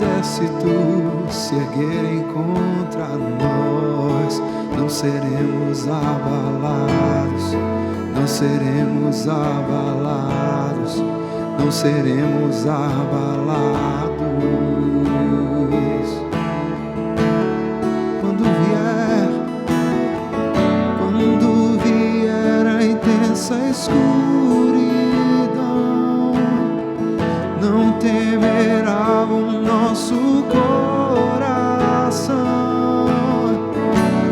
exército se erguerem contra nós, não seremos abalados, não seremos abalados, não seremos abalados. Quando vier a intensa escuridão, não temerá o nosso coração.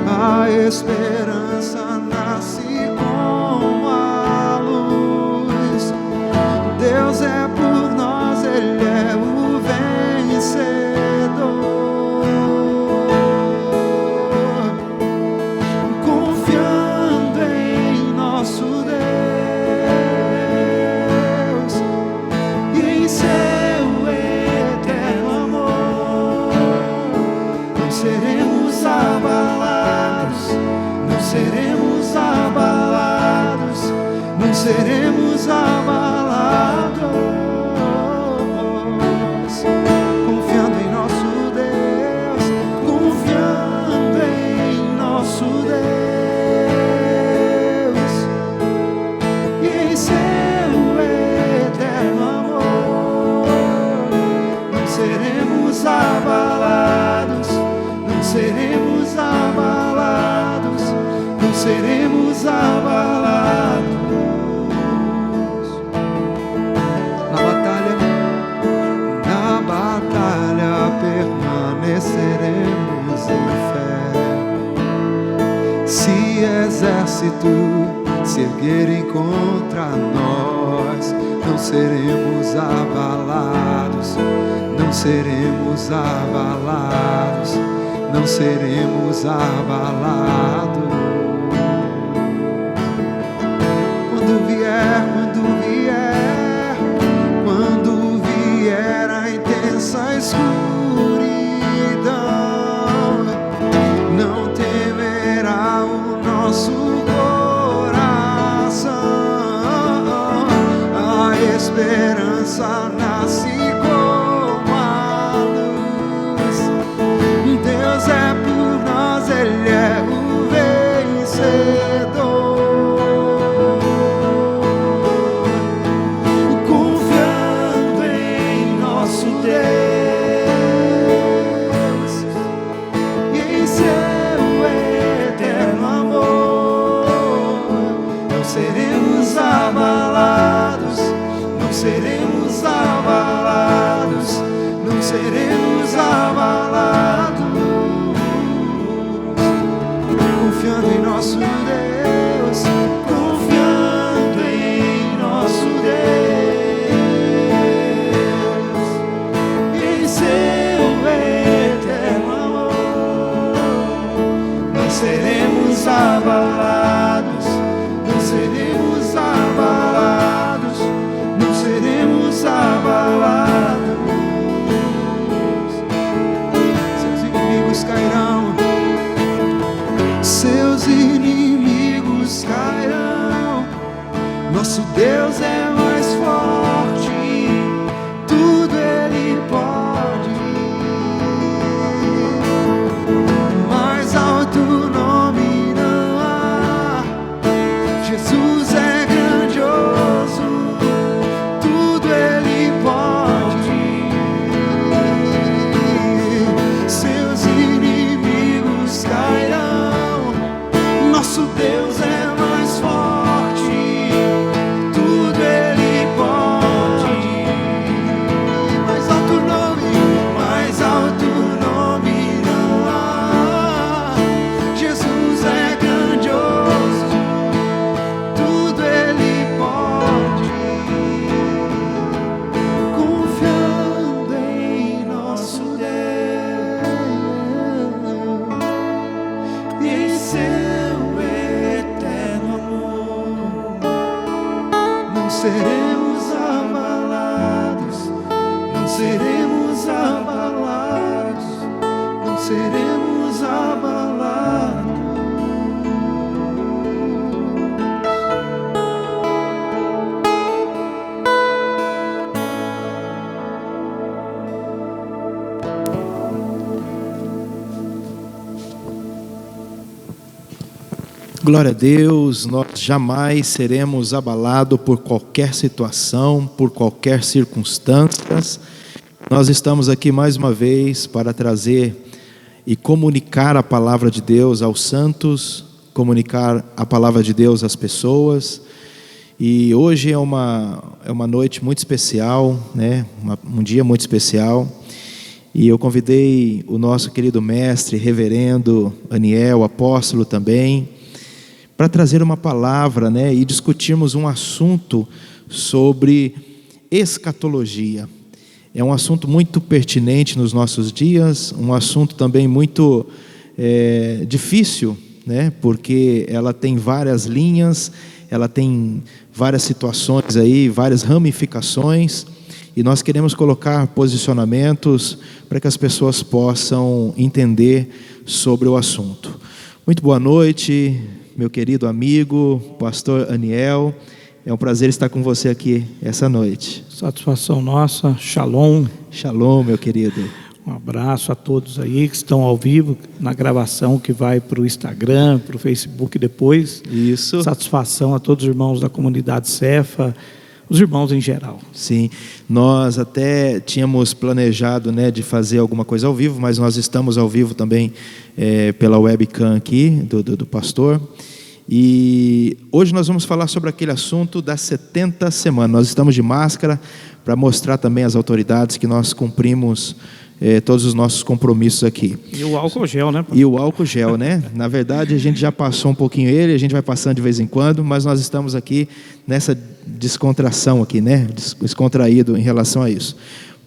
A esperança nasce como a luz. Deus é por nós, Ele é o vencedor. Confiando em nosso Deus e em seu eterno amor, não seremos abalados, não seremos abalados, não seremos abalados. Confiando em nosso Deus, confiando em nosso Deus e em seu eterno amor, não seremos abalados, não seremos abalados, não seremos abalados. Na batalha permaneceremos em fé. Se exército se erguerem contra nós, não seremos abalados, não seremos abalados, não seremos abalados. Quando vier a intensa escuridão, não temerá o nosso coração. A esperança nasce como a luz. Deus é por nós, Ele é o vencedor. Confiando em nosso Deus e em seu eterno amor, não seremos abalados, não seremos abalados, não seremos abalados. Confiando em nosso Deus, confiando em nosso Deus e em seu eterno amor, não seremos abalados, não seremos abalados, não seremos abalados. Seus inimigos cairão, seus inimigos cairão. Nosso Deus é mais forte, tudo Ele pode. Mais alto nome não há. Jesus é grandioso, tudo Ele pode. Seus inimigos cairão. Nosso Deus é mais forte, tudo Ele pode. Mais alto nome não há. Jesus é grandioso, tudo Ele pode. Confiando em nosso Deus e em seu eterno amor, não seremos abalados, não seremos abalados, não seremos abalados. Glória a Deus, nós jamais seremos abalados por qualquer situação, por qualquer circunstância. Nós estamos aqui mais uma vez para trazer e comunicar a palavra de Deus aos santos, comunicar a palavra de Deus às pessoas. E hoje é uma noite muito especial, né? Um dia muito especial. E eu convidei o nosso querido mestre, reverendo Aniel, apóstolo também, para trazer uma palavra, né? E discutirmos um assunto sobre escatologia. É um assunto muito pertinente nos nossos dias, um assunto também muito difícil, né? Porque ela tem várias linhas, ela tem várias situações aí, várias ramificações, e nós queremos colocar posicionamentos para que as pessoas possam entender sobre o assunto. Muito boa noite, meu querido amigo, pastor Aniel. É um prazer estar com você aqui essa noite. Satisfação nossa, shalom. Shalom, meu querido. Um abraço a todos aí que estão ao vivo, na gravação que vai para o Instagram, para o Facebook depois. Isso. Satisfação a todos os irmãos da comunidade Cefa, os irmãos em geral. Sim, nós até tínhamos planejado, né, de fazer alguma coisa ao vivo, mas nós estamos ao vivo também pela webcam aqui do pastor. E hoje nós vamos falar sobre aquele assunto das 70 semanas. Nós estamos de máscara para mostrar também às autoridades que nós cumprimos todos os nossos compromissos aqui. E o álcool gel, né? E o álcool gel, né? Na verdade, a gente já passou um pouquinho ele, a gente vai passando de vez em quando, mas nós estamos aqui nessa descontração aqui, né? Descontraído em relação a isso.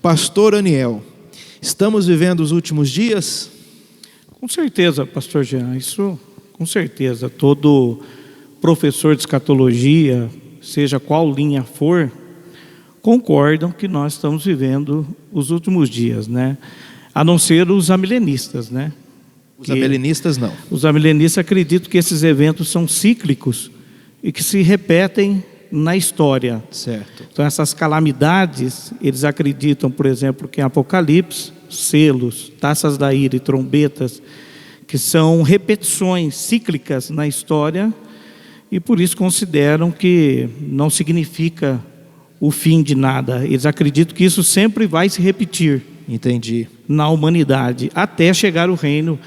Pastor Aniel, estamos vivendo os últimos dias? Com certeza, pastor Jean, isso com certeza. Todo professor de escatologia, seja qual linha for, concordam que nós estamos vivendo os últimos dias, né? A não ser os amilenistas, né? Os amilenistas não. Os amilenistas acreditam que esses eventos são cíclicos e que se repetem na história. Certo. Então essas calamidades, eles acreditam, por exemplo, que em Apocalipse, selos, taças da ira e trombetas, que são repetições cíclicas na história, e por isso consideram que não significa o fim de nada. Eles acreditam que isso sempre vai se repetir. Entendi. Na humanidade, até chegar o reino,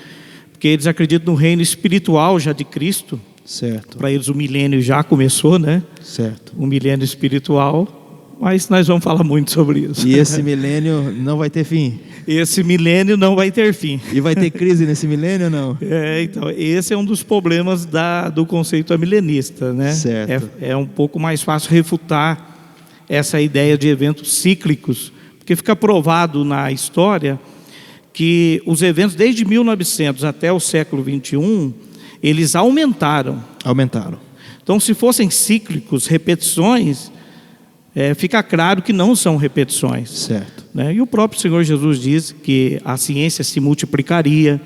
porque eles acreditam no reino espiritual já de Cristo. Certo. Para eles o milênio já começou, né? Certo. O milênio espiritual, mas nós vamos falar muito sobre isso. E esse milênio não vai ter fim? Esse milênio não vai ter fim. E vai ter crise nesse milênio ou não? Então, esse é um dos problemas do conceito amilenista, né? Certo. É um pouco mais fácil refutar essa ideia de eventos cíclicos, porque fica provado na história que os eventos desde 1900 até o século 21, eles aumentaram. Aumentaram. Então, se fossem cíclicos, repetições, fica claro que não são repetições. Certo. Né? E o próprio Senhor Jesus diz que a ciência se multiplicaria.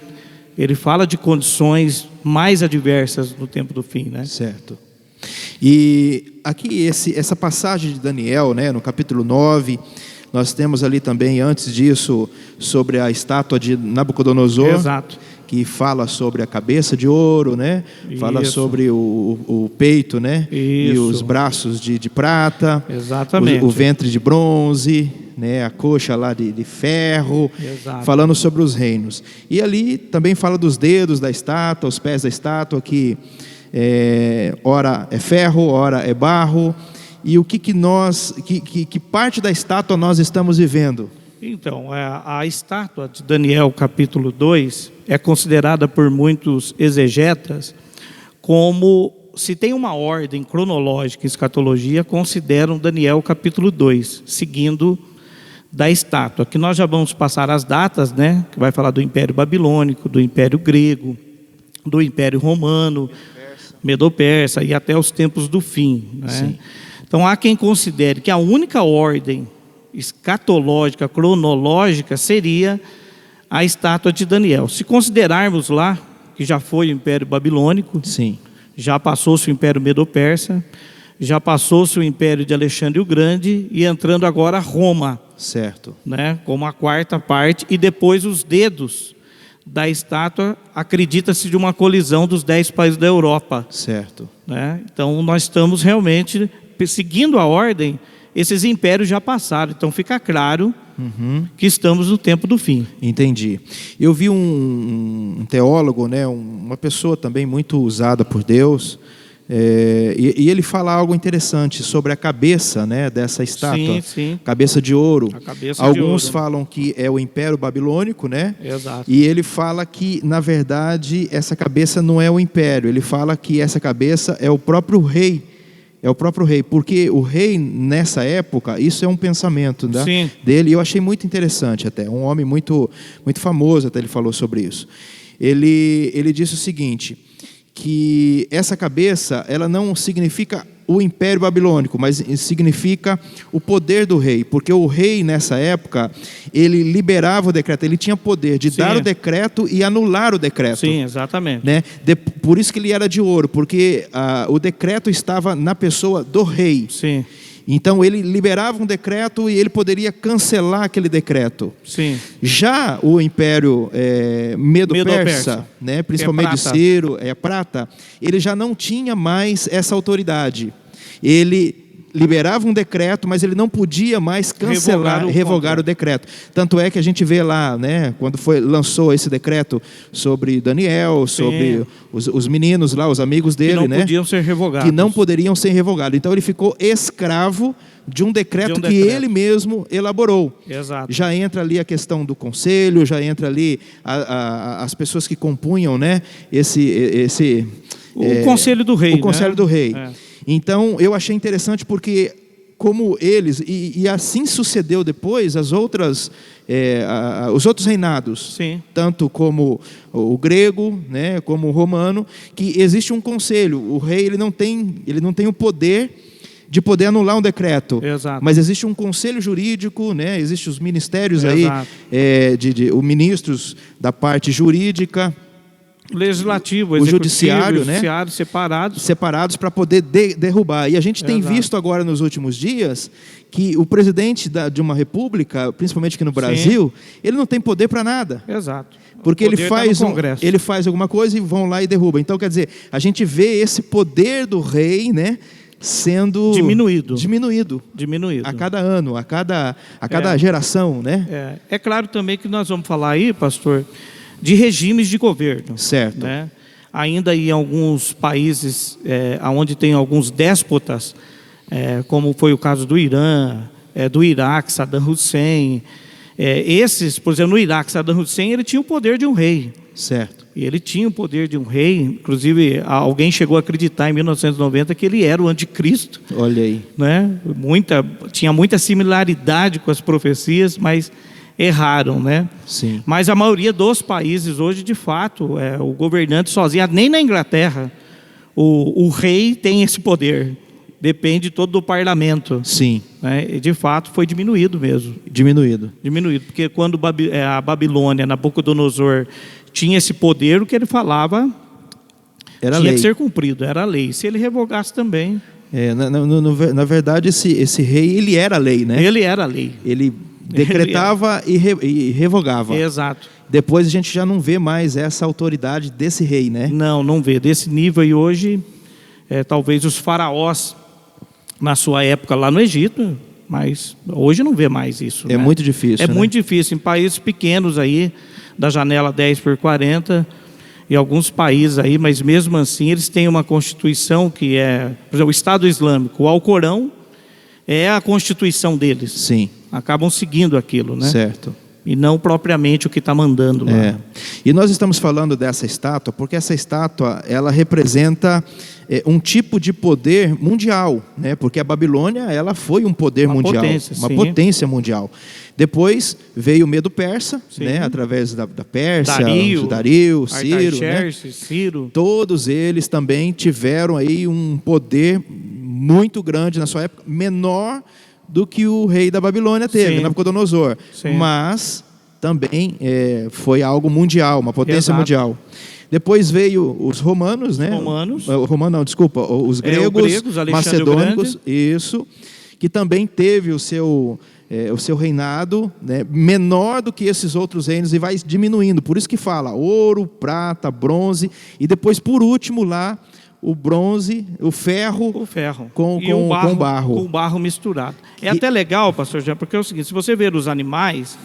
Ele fala de condições mais adversas no tempo do fim, né? Certo. E aqui essa passagem de Daniel, né, no capítulo 9, nós temos ali também, antes disso, sobre a estátua de Nabucodonosor. Exato. Que fala sobre a cabeça de ouro, né? Fala Isso. sobre o peito, né? Isso. E os braços de prata. Exatamente. O ventre de bronze, né? A coxa lá de ferro. Exato. Falando sobre os reinos. E ali também fala dos dedos da estátua, os pés da estátua, que ora é ferro, ora é barro. E o que parte da estátua nós estamos vivendo? Então, a estátua de Daniel, capítulo 2, é considerada por muitos exegetas como, se tem uma ordem cronológica em escatologia, consideram Daniel, capítulo 2, seguindo da estátua, que nós já vamos passar as datas, né? Que vai falar do Império Babilônico, do Império Grego, do Império Romano, Medo-Persa e até os tempos do fim, né? Sim. Então, há quem considere que a única ordem escatológica, cronológica, seria a estátua de Daniel. Se considerarmos lá, que já foi o Império Babilônico, Sim. já passou-se o Império Medo-Persa, já passou-se o Império de Alexandre o Grande, e entrando agora Roma, Certo. né, como a quarta parte, e depois os dedos da estátua, acredita-se de uma colisão dos 10 países da Europa. Certo. Né? Então, nós estamos realmente seguindo a ordem. Esses impérios já passaram, então fica claro que estamos no tempo do fim. Entendi. Eu vi um teólogo, né, uma pessoa também muito usada por Deus, e ele fala algo interessante sobre a cabeça, né, dessa estátua. Sim. Cabeça de ouro. A cabeça Alguns de ouro. falam que é o Império Babilônico, né? Exato. E ele fala que, na verdade, essa cabeça não é o império. Ele fala que essa cabeça é o próprio rei. É o próprio rei, porque o rei nessa época, isso é um pensamento, né, dele, e eu achei muito interessante até, um homem muito, muito famoso até ele falou sobre isso. Ele disse o seguinte, que essa cabeça, ela não significa o Império Babilônico, mas significa o poder do rei, porque o rei nessa época, ele liberava o decreto, ele tinha poder de dar o decreto e anular o decreto. Sim, exatamente. Né? Por isso que ele era de ouro, porque o decreto estava na pessoa do rei. Sim. Então ele liberava um decreto e ele poderia cancelar aquele decreto. Sim. Já o Império Medo-Persa, né, principalmente de Ciro, prata, ele já não tinha mais essa autoridade. Ele liberava um decreto, mas ele não podia mais cancelar, revogar o decreto. Tanto é que a gente vê lá, né, quando lançou esse decreto sobre Daniel, sobre os meninos lá, os amigos dele, que não podiam ser revogados. Que não poderiam ser revogados. Então ele ficou escravo de um decreto que ele mesmo elaborou. Exato. Já entra ali a questão do conselho, já entra ali as pessoas que compunham, né, o conselho do rei. O conselho do rei. É. Então, eu achei interessante porque, como eles, e assim sucedeu depois, os outros reinados, tanto como o grego, né, como o romano, que existe um conselho. O rei ele não tem o poder de poder anular um decreto. Exato. Mas existe um conselho jurídico, né, existem os ministérios Exato. aí, os ministros da parte jurídica, legislativo, o judiciário, né? separados para poder derrubar. E a gente tem visto agora nos últimos dias que o presidente de uma república, principalmente aqui no Brasil, ele não tem poder para nada. Exato. Porque ele faz alguma coisa e vão lá e derruba. Então, quer dizer, a gente vê esse poder do rei, né, sendo diminuído a cada ano, a cada geração, né? É claro também que nós vamos falar aí, pastor, de regimes de governo. Certo. Né? Ainda em alguns países onde tem alguns déspotas, como foi o caso do Irã, do Iraque, Saddam Hussein. Por exemplo, no Iraque, Saddam Hussein, ele tinha o poder de um rei. Certo. E ele tinha o poder de um rei, inclusive alguém chegou a acreditar em 1990 que ele era o anticristo. Olha aí. Né? Tinha muita similaridade com as profecias, mas erraram, né? Sim. Mas a maioria dos países hoje, de fato, o governante sozinho, nem na Inglaterra, o rei tem esse poder. Depende todo do parlamento. Sim. Né? E de fato foi diminuído mesmo. Diminuído, porque quando a Babilônia, Nabucodonosor, tinha esse poder, o que ele falava tinha que ser cumprido, era a lei. Se ele revogasse também... na verdade, esse rei, ele era a lei, né? Ele era a lei. Ele decretava e revogava. Exato. Depois a gente já não vê mais essa autoridade desse rei, né? Não vê. Desse nível aí hoje, talvez os faraós, na sua época lá no Egito, mas hoje não vê mais isso. É, né? Muito difícil. Muito difícil. Em países pequenos aí, da janela 10/40, e alguns países aí, mas mesmo assim eles têm uma constituição que por exemplo, o Estado Islâmico, o Alcorão é a constituição deles. Sim. Acabam seguindo aquilo, né? Certo. E não propriamente o que está mandando lá. E nós estamos falando dessa estátua porque essa estátua, ela representa um tipo de poder mundial, né? Porque a Babilônia, ela foi um poder mundial, uma potência mundial. Depois veio o Medo-Persa, né? Através da Pérsia, Dario, Ciro, né? Ciro. Todos eles também tiveram aí um poder muito grande na sua época, menor do que o rei da Babilônia teve, Nabucodonosor. Mas também foi algo mundial, uma potência mundial. Depois veio os romanos, né? Os gregos, macedônicos, isso, que também teve o seu o seu reinado, né, menor do que esses outros reinos, e vai diminuindo. Por isso que fala ouro, prata, bronze, e depois, por último, lá, o bronze, o ferro com barro. Com barro misturado. Até legal, pastor Jean, porque é o seguinte, se você ver os animais,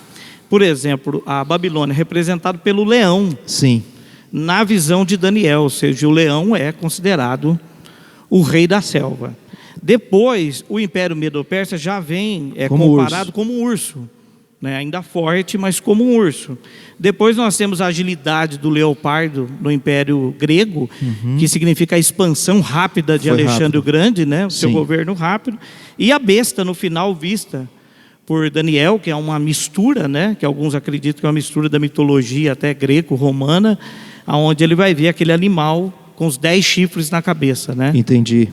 por exemplo, a Babilônia é representada pelo leão. Sim. Na visão de Daniel, ou seja, o leão é considerado o rei da selva. Depois, o Império Medo-Persa já vem comparado como um urso, né? Ainda forte, mas como um urso. Depois nós temos a agilidade do leopardo no Império Grego, que significa a expansão rápida de Alexandre o Grande, né? O seu governo rápido. E a besta, no final, vista por Daniel, que é uma mistura, né? Que alguns acreditam que é uma mistura da mitologia até greco-romana, onde ele vai ver aquele animal com os 10 chifres na cabeça, né? Entendi.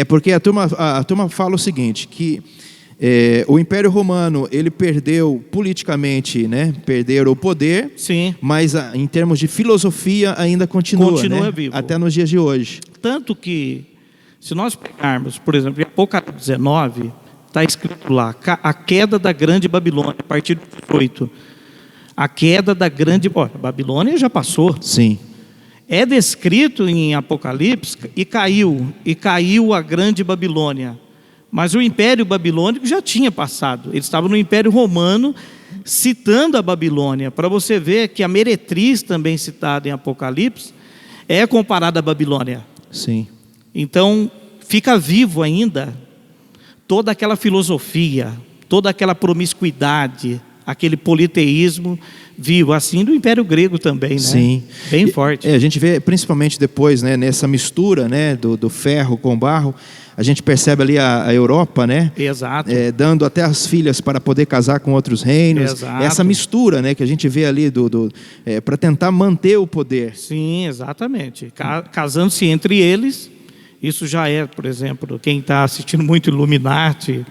Porque a turma fala o seguinte, que o Império Romano, ele perdeu politicamente, né? Perderam o poder, sim, mas em termos de filosofia ainda continua, né? Vivo. Até nos dias de hoje. Tanto que, se nós pegarmos, por exemplo, em Apocalipse 19, está escrito lá, a queda da grande Babilônia, a partir do 18. A queda da grande... Babilônia já passou. Sim. É descrito em Apocalipse e caiu a grande Babilônia. Mas o Império Babilônico já tinha passado. Eles estavam no Império Romano, citando a Babilônia. Para você ver que a meretriz, também citada em Apocalipse, é comparada à Babilônia. Sim. Então, fica vivo ainda toda aquela filosofia, toda aquela promiscuidade, aquele politeísmo vivo, assim do Império Grego também, né? Sim. Bem forte. A gente vê principalmente depois, né, nessa mistura, né, do ferro com barro, a gente percebe ali a Europa, né? Exato. Dando até as filhas para poder casar com outros reinos. Exato. Essa mistura, né, que a gente vê ali para tentar manter o poder. Sim, exatamente. Casando-se entre eles, isso já é, por exemplo, quem está assistindo muito Illuminati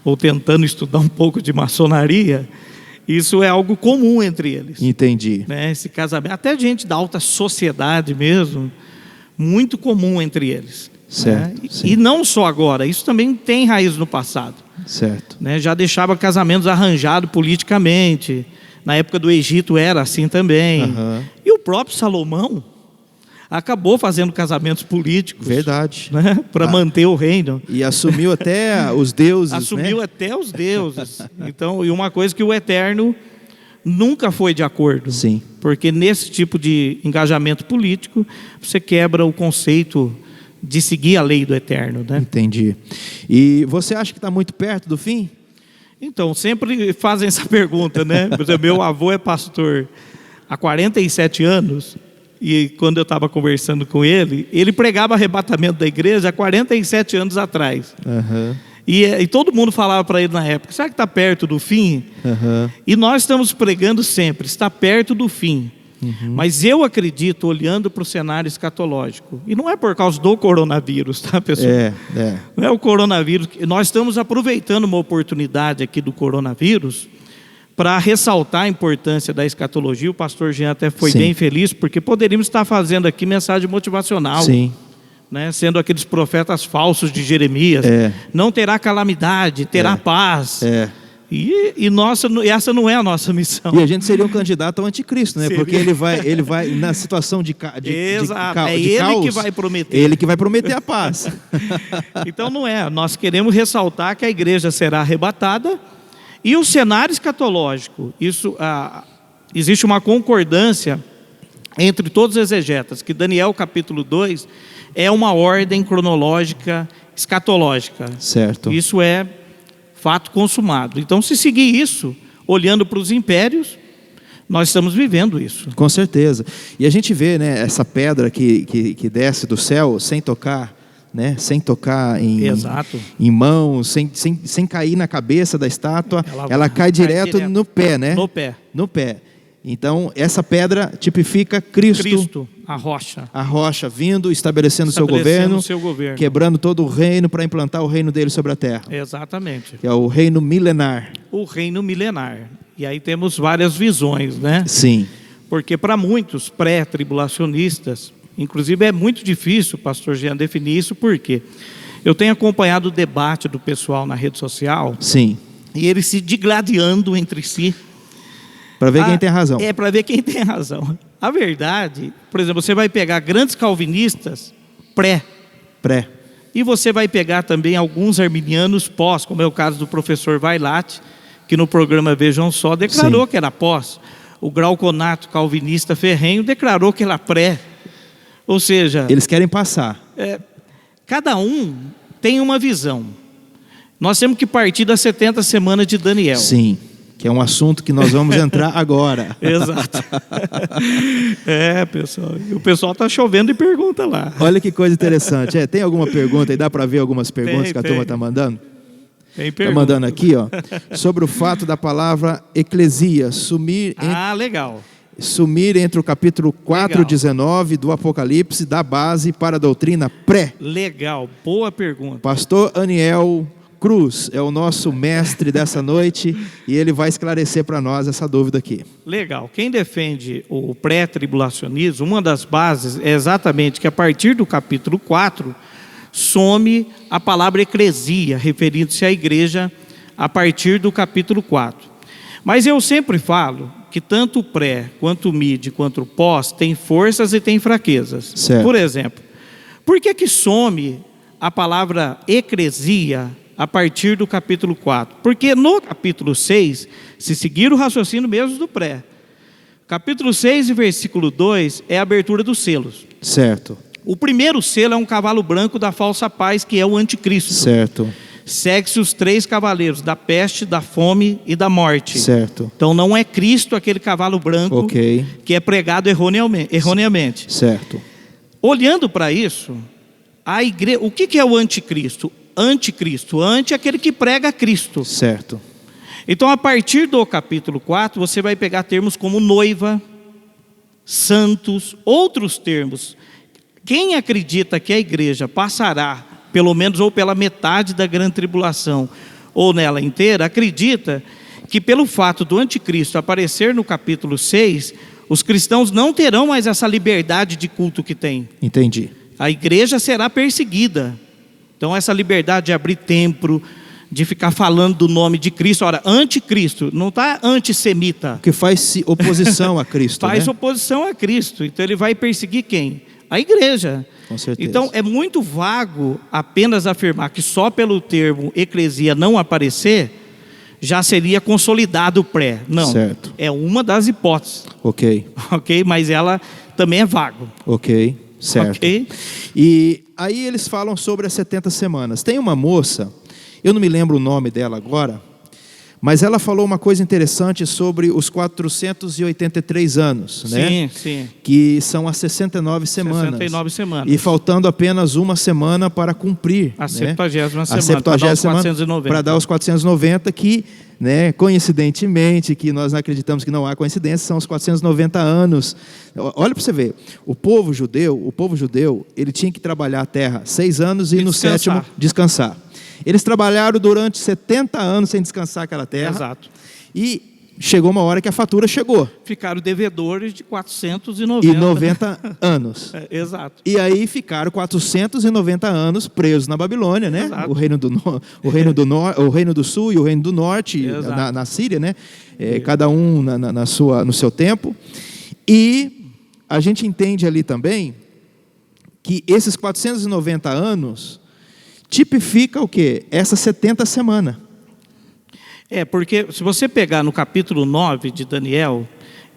ou tentando estudar um pouco de maçonaria, isso é algo comum entre eles. Entendi. Né? Esse casamento, até gente da alta sociedade mesmo, muito comum entre eles. Certo. Né? E não só agora, isso também tem raiz no passado. Certo. Né? Já deixava casamentos arranjados politicamente. Na época do Egito era assim também. E o próprio Salomão acabou fazendo casamentos políticos. Verdade. Né? Para manter o reino. E assumiu até os deuses. Assumiu, né? Até os deuses. Então, e uma coisa que o Eterno nunca foi de acordo. Sim. Porque nesse tipo de engajamento político, você quebra o conceito de seguir a lei do Eterno, né? Entendi. E você acha que está muito perto do fim? Então, sempre fazem essa pergunta, né? Por exemplo, meu avô é pastor há 47 anos, e quando eu estava conversando com ele, ele pregava arrebatamento da igreja há 47 anos atrás. E todo mundo falava para ele na época, será que está perto do fim? E nós estamos pregando sempre, está perto do fim. Mas eu acredito, olhando para o cenário escatológico, e não é por causa do coronavírus, tá, pessoal? Não é o coronavírus. Nós estamos aproveitando uma oportunidade aqui do coronavírus para ressaltar a importância da escatologia. O pastor Jean até foi bem feliz, porque poderíamos estar fazendo aqui mensagem motivacional. Né, sendo aqueles profetas falsos de Jeremias. Não terá calamidade, terá paz. E essa não é a nossa missão. E a gente seria um candidato ao anticristo, né? Porque ele vai na situação de caos. Ele que vai prometer. Ele que vai prometer a paz. Então não é. Nós queremos ressaltar que a igreja será arrebatada. E o cenário escatológico, existe uma concordância entre todos os exegetas, que Daniel capítulo 2 é uma ordem cronológica escatológica. Certo. Isso é fato consumado. Então, se seguir isso, olhando para os impérios, nós estamos vivendo isso. Com certeza. E a gente vê, né, essa pedra que desce do céu sem tocar, né, sem tocar em mãos, sem cair na cabeça da estátua, ela cai direto no pé, né? No pé. Então, essa pedra tipifica Cristo, a rocha. A rocha vindo, estabelecendo o seu governo, quebrando todo o reino para implantar o reino dele sobre a terra. Exatamente. Que é o reino milenar. O reino milenar. E aí temos várias visões, né? Sim. Porque para muitos pré-tribulacionistas, inclusive é muito difícil, pastor Jean, definir isso, porque eu tenho acompanhado o debate do pessoal na rede social. Sim. E eles se digladiando entre si. Para ver quem tem razão. Para ver quem tem razão. A verdade, por exemplo, você vai pegar grandes calvinistas pré. E você vai pegar também alguns arminianos pós, como é o caso do professor Vailate, que no programa Vejam Só declarou que era pós. O Glauconato, calvinista ferrenho, declarou que era pré. Ou seja... Eles querem passar. Cada um tem uma visão. Nós temos que partir das 70 semanas de Daniel. Sim, que é um assunto que nós vamos entrar agora. Exato. Pessoal. E o pessoal está chovendo e pergunta lá. Olha que coisa interessante. Tem alguma pergunta aí? Dá para ver algumas perguntas que a turma está mandando? Está mandando aqui, ó, sobre o fato da palavra eclesia sumir entre o capítulo 4:19 do Apocalipse, da base para a doutrina pré. Legal, boa pergunta. Pastor Aniel Cruz é o nosso mestre dessa noite e ele vai esclarecer para nós essa dúvida aqui. Legal, quem defende o pré-tribulacionismo, uma das bases é exatamente que a partir do capítulo 4, some a palavra eclesia, referindo-se à igreja a partir do capítulo 4. Mas eu sempre falo que tanto o pré, quanto o mid, quanto o pós tem forças e tem fraquezas. Certo. Por exemplo, por que some a palavra eclesia a partir do capítulo 4? Porque no capítulo 6, se seguir o raciocínio mesmo do pré, capítulo 6 e versículo 2 é a abertura dos selos. Certo. O primeiro selo é um cavalo branco da falsa paz, que é o anticristo. Certo. Segue-se os 3 cavaleiros, da peste, da fome e da morte. Certo. Então não é Cristo aquele cavalo branco que é pregado erroneamente. Certo. Olhando para isso, a igreja, o que é o anticristo? Anticristo, é aquele que prega Cristo. Certo. Então a partir do capítulo 4, você vai pegar termos como noiva, santos, outros termos. Quem acredita que a igreja passará, pelo menos ou pela metade da grande tribulação, ou nela inteira, acredita que pelo fato do anticristo aparecer no capítulo 6, os cristãos não terão mais essa liberdade de culto que tem. Entendi. A igreja será perseguida. Então essa liberdade de abrir templo, de ficar falando do nome de Cristo. Ora, anticristo, não está antissemita. Que faz oposição a Cristo. Faz oposição a Cristo. Então ele vai perseguir quem? A igreja. Com certeza. Então é muito vago apenas afirmar que só pelo termo eclesia não aparecer, já seria consolidado o pré. Não, certo. É uma das hipóteses. Ok, mas ela também é vago. Ok, certo. Ok. E aí eles falam sobre as 70 semanas. Tem uma moça, eu não me lembro o nome dela agora, mas ela falou uma coisa interessante sobre os 483 anos, né? Sim. Que são as 69 semanas. 69 semanas. E faltando apenas uma semana para cumprir. A 70ª semana. A 70ª semana para dar os 490 que, né, coincidentemente, que nós acreditamos que não há coincidência, são os 490 anos. Olha para você ver, o povo judeu, ele tinha que trabalhar a terra 6 anos e no 7º descansar. Eles trabalharam durante 70 anos sem descansar aquela terra. Exato. E chegou uma hora que a fatura chegou. Ficaram devedores de 490 anos. Exato. E aí ficaram 490 anos presos na Babilônia, né? Exato. O reino do sul e o reino do norte, na Síria, né? Cada um no seu tempo. E a gente entende ali também que esses 490 anos tipifica o quê? Essa 70 semana. Porque se você pegar no capítulo 9 de Daniel,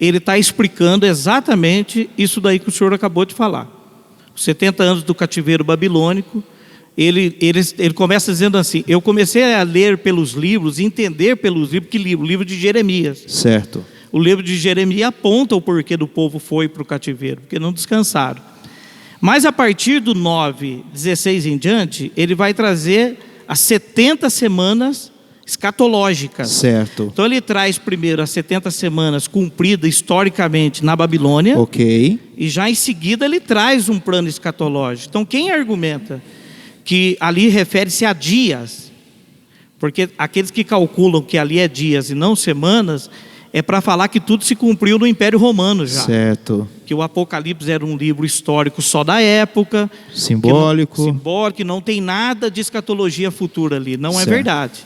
ele está explicando exatamente isso daí que o senhor acabou de falar. Os 70 anos do cativeiro babilônico, ele começa dizendo assim, eu comecei a ler pelos livros, entender pelos livros, que livro? O livro de Jeremias. Certo. O livro de Jeremias aponta o porquê do povo foi para o cativeiro, porque não descansaram. Mas a partir do 9:16 em diante, ele vai trazer as 70 semanas escatológicas. Certo. Então ele traz primeiro as 70 semanas cumpridas historicamente na Babilônia. Ok. E já em seguida ele traz um plano escatológico. Então quem argumenta que ali refere-se a dias, porque aqueles que calculam que ali é dias e não semanas, é para falar que tudo se cumpriu no Império Romano já. Certo. Que o Apocalipse era um livro histórico só da época. Simbólico. Que não tem nada de escatologia futura ali. Não certo. É verdade.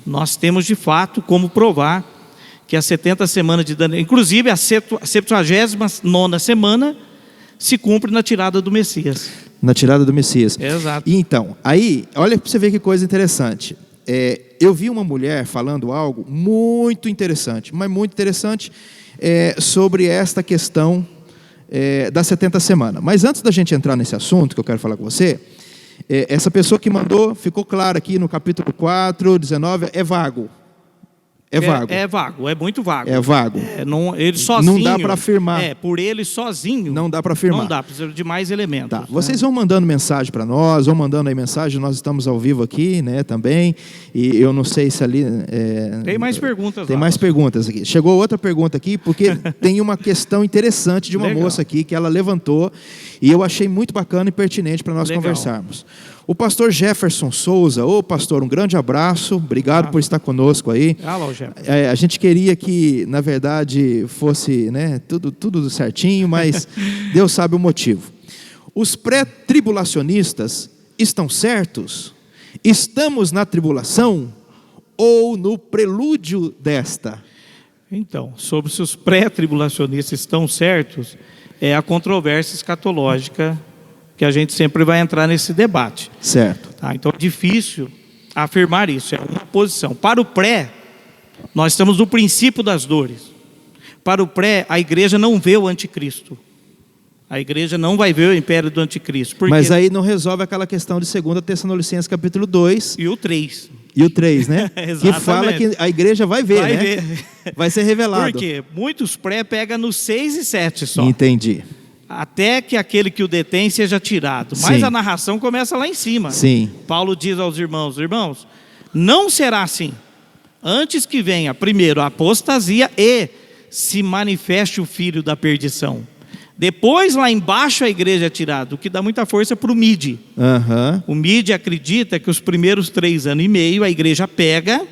Nós temos de fato como provar que as 70 semanas de Daniel, inclusive a 79ª semana, se cumpre na tirada do Messias. Na tirada do Messias. Exato. E então, aí, olha para você ver que coisa interessante. Eu vi uma mulher falando algo muito interessante, mas muito interessante, sobre esta questão das 70 semanas. Mas antes da gente entrar nesse assunto que eu quero falar com você, essa pessoa que mandou, ficou claro aqui no capítulo 4, 19, é vago. É vago. É vago, é muito vago. É vago. Ele sozinho. Não dá para afirmar. Por ele sozinho. Não dá para afirmar. Não dá, precisa de mais elementos. Tá. Vocês vão mandando mensagem para nós, vão mandando aí mensagem, nós estamos ao vivo aqui, né, também. E eu não sei se ali... Tem mais perguntas. Tem mais perguntas aqui. Chegou outra pergunta aqui, porque tem uma questão interessante de uma moça aqui que ela levantou e eu achei muito bacana e pertinente para nós conversarmos. O pastor Jefferson Souza, pastor, um grande abraço, obrigado por estar conosco aí. Alô, Jefferson. A gente queria que, na verdade, fosse, né, tudo certinho, mas Deus sabe o motivo. Os pré-tribulacionistas estão certos? Estamos na tribulação ou no prelúdio desta? Então, sobre se os pré-tribulacionistas estão certos, é a controvérsia escatológica que a gente sempre vai entrar nesse debate. Certo. Tá? Então é difícil afirmar isso, é uma posição. Para o pré, nós estamos no princípio das dores. Para o pré, a igreja não vê o anticristo. A igreja não vai ver o império do anticristo. Mas aí não resolve aquela questão de 2 Tessalonicenses capítulo 2. E o 3. E o 3, né? Que fala que a igreja vai ver, né? Ver. Vai ser revelado. Por quê? Muitos pré pegam no 6 e 7 só. Entendi. Até que aquele que o detém seja tirado. Mas Sim. a narração começa lá em cima. Sim. Paulo diz aos irmãos, não será assim. Antes que venha, primeiro, a apostasia e se manifeste o filho da perdição. Depois, lá embaixo, a igreja é tirada, o que dá muita força para o MID. O MID acredita que os primeiros 3 anos e meio a igreja pega,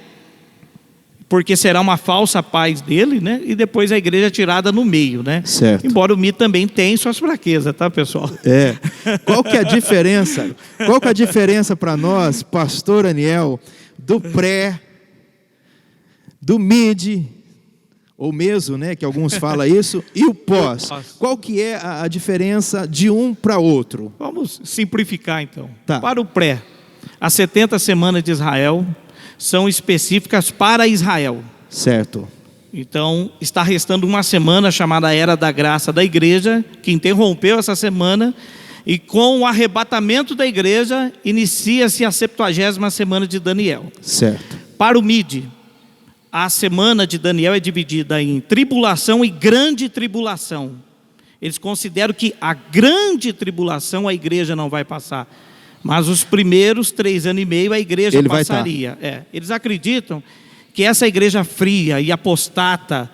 porque será uma falsa paz dele, né? E depois a igreja é tirada no meio, né? Certo. Embora o MID também tenha suas fraquezas, tá, pessoal? Qual que é a diferença? Qual que é a diferença para nós, pastor Aniel, do pré, do mid, ou mesmo, né, que alguns falam isso, e o pós? Qual que é a diferença de um para outro? Vamos simplificar então. Tá. Para o pré, as 70 semanas de Israel são específicas para Israel. Certo. Então, está restando uma semana chamada Era da Graça da Igreja, que interrompeu essa semana, e com o arrebatamento da igreja, inicia-se a 70ª semana de Daniel. Certo. Para o MID, a semana de Daniel é dividida em tribulação e grande tribulação. Eles consideram que a grande tribulação a igreja não vai passar, mas os primeiros 3 anos e meio a igreja passaria. Eles acreditam que essa igreja fria e apostata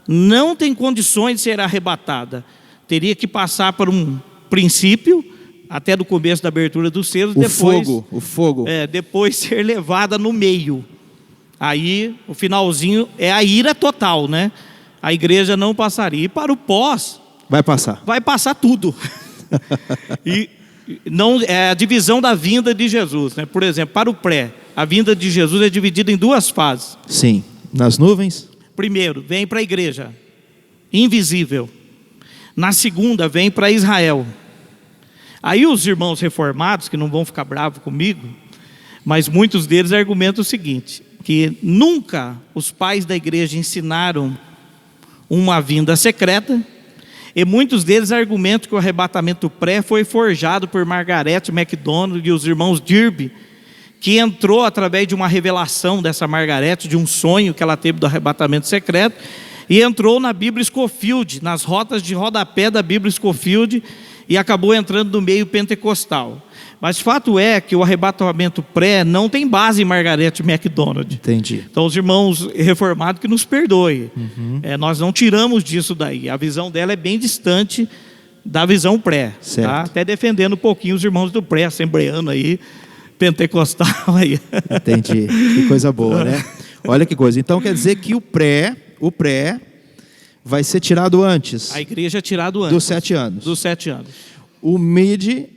não tem condições de ser arrebatada. Teria que passar por um princípio, até do começo da abertura dos selos, o fogo. Depois ser levada no meio. Aí o finalzinho é a ira total, né? A igreja não passaria. E para o pós, vai passar. Vai passar tudo. E não é a divisão da vinda de Jesus, né? Por exemplo, para o pré, a vinda de Jesus é dividida em 2 fases. Sim. Nas nuvens. Primeiro, vem para a igreja, invisível. Na segunda, vem para Israel. Aí os irmãos reformados, que não vão ficar bravos comigo, mas muitos deles argumentam o seguinte, que nunca os pais da igreja ensinaram uma vinda secreta, e muitos deles argumentam que o arrebatamento pré foi forjado por Margaret MacDonald e os irmãos Dirby, que entrou através de uma revelação dessa Margaret, de um sonho que ela teve do arrebatamento secreto, e entrou na Bíblia Scofield, nas rotas de rodapé da Bíblia Scofield, e acabou entrando no meio pentecostal. Mas fato é que o arrebatamento pré não tem base em Margaret MacDonald. Entendi. Então os irmãos reformados que nos perdoem. Nós não tiramos disso daí. A visão dela é bem distante da visão pré. Certo. Tá? Até defendendo um pouquinho os irmãos do pré, assembleano aí, pentecostal aí. Entendi. Que coisa boa, né? Olha que coisa. Então quer dizer que o pré, vai ser tirado antes. A igreja é tirado antes. Dos 7 anos. Dos 7 anos. O mid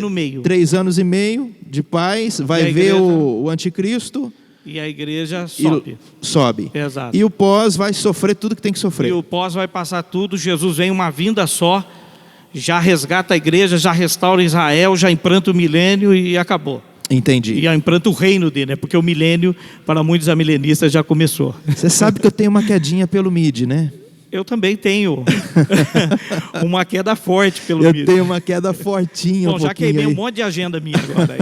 no meio. 3 anos e meio de paz, vai ver igreja, o anticristo. E a igreja sobe. Sobe. Exato. E o pós vai sofrer tudo que tem que sofrer. E o pós vai passar tudo, Jesus vem uma vinda só, já resgata a igreja, já restaura Israel, já implanta o milênio e acabou. Entendi. E implanta o reino dele, né? Porque o milênio, para muitos amilenistas, já começou. Você sabe que eu tenho uma quedinha pelo mid, né? Eu também tenho uma queda forte pelo Eu mid. tenho uma queda fortinha. Bom, já queimei um monte de agenda minha agora.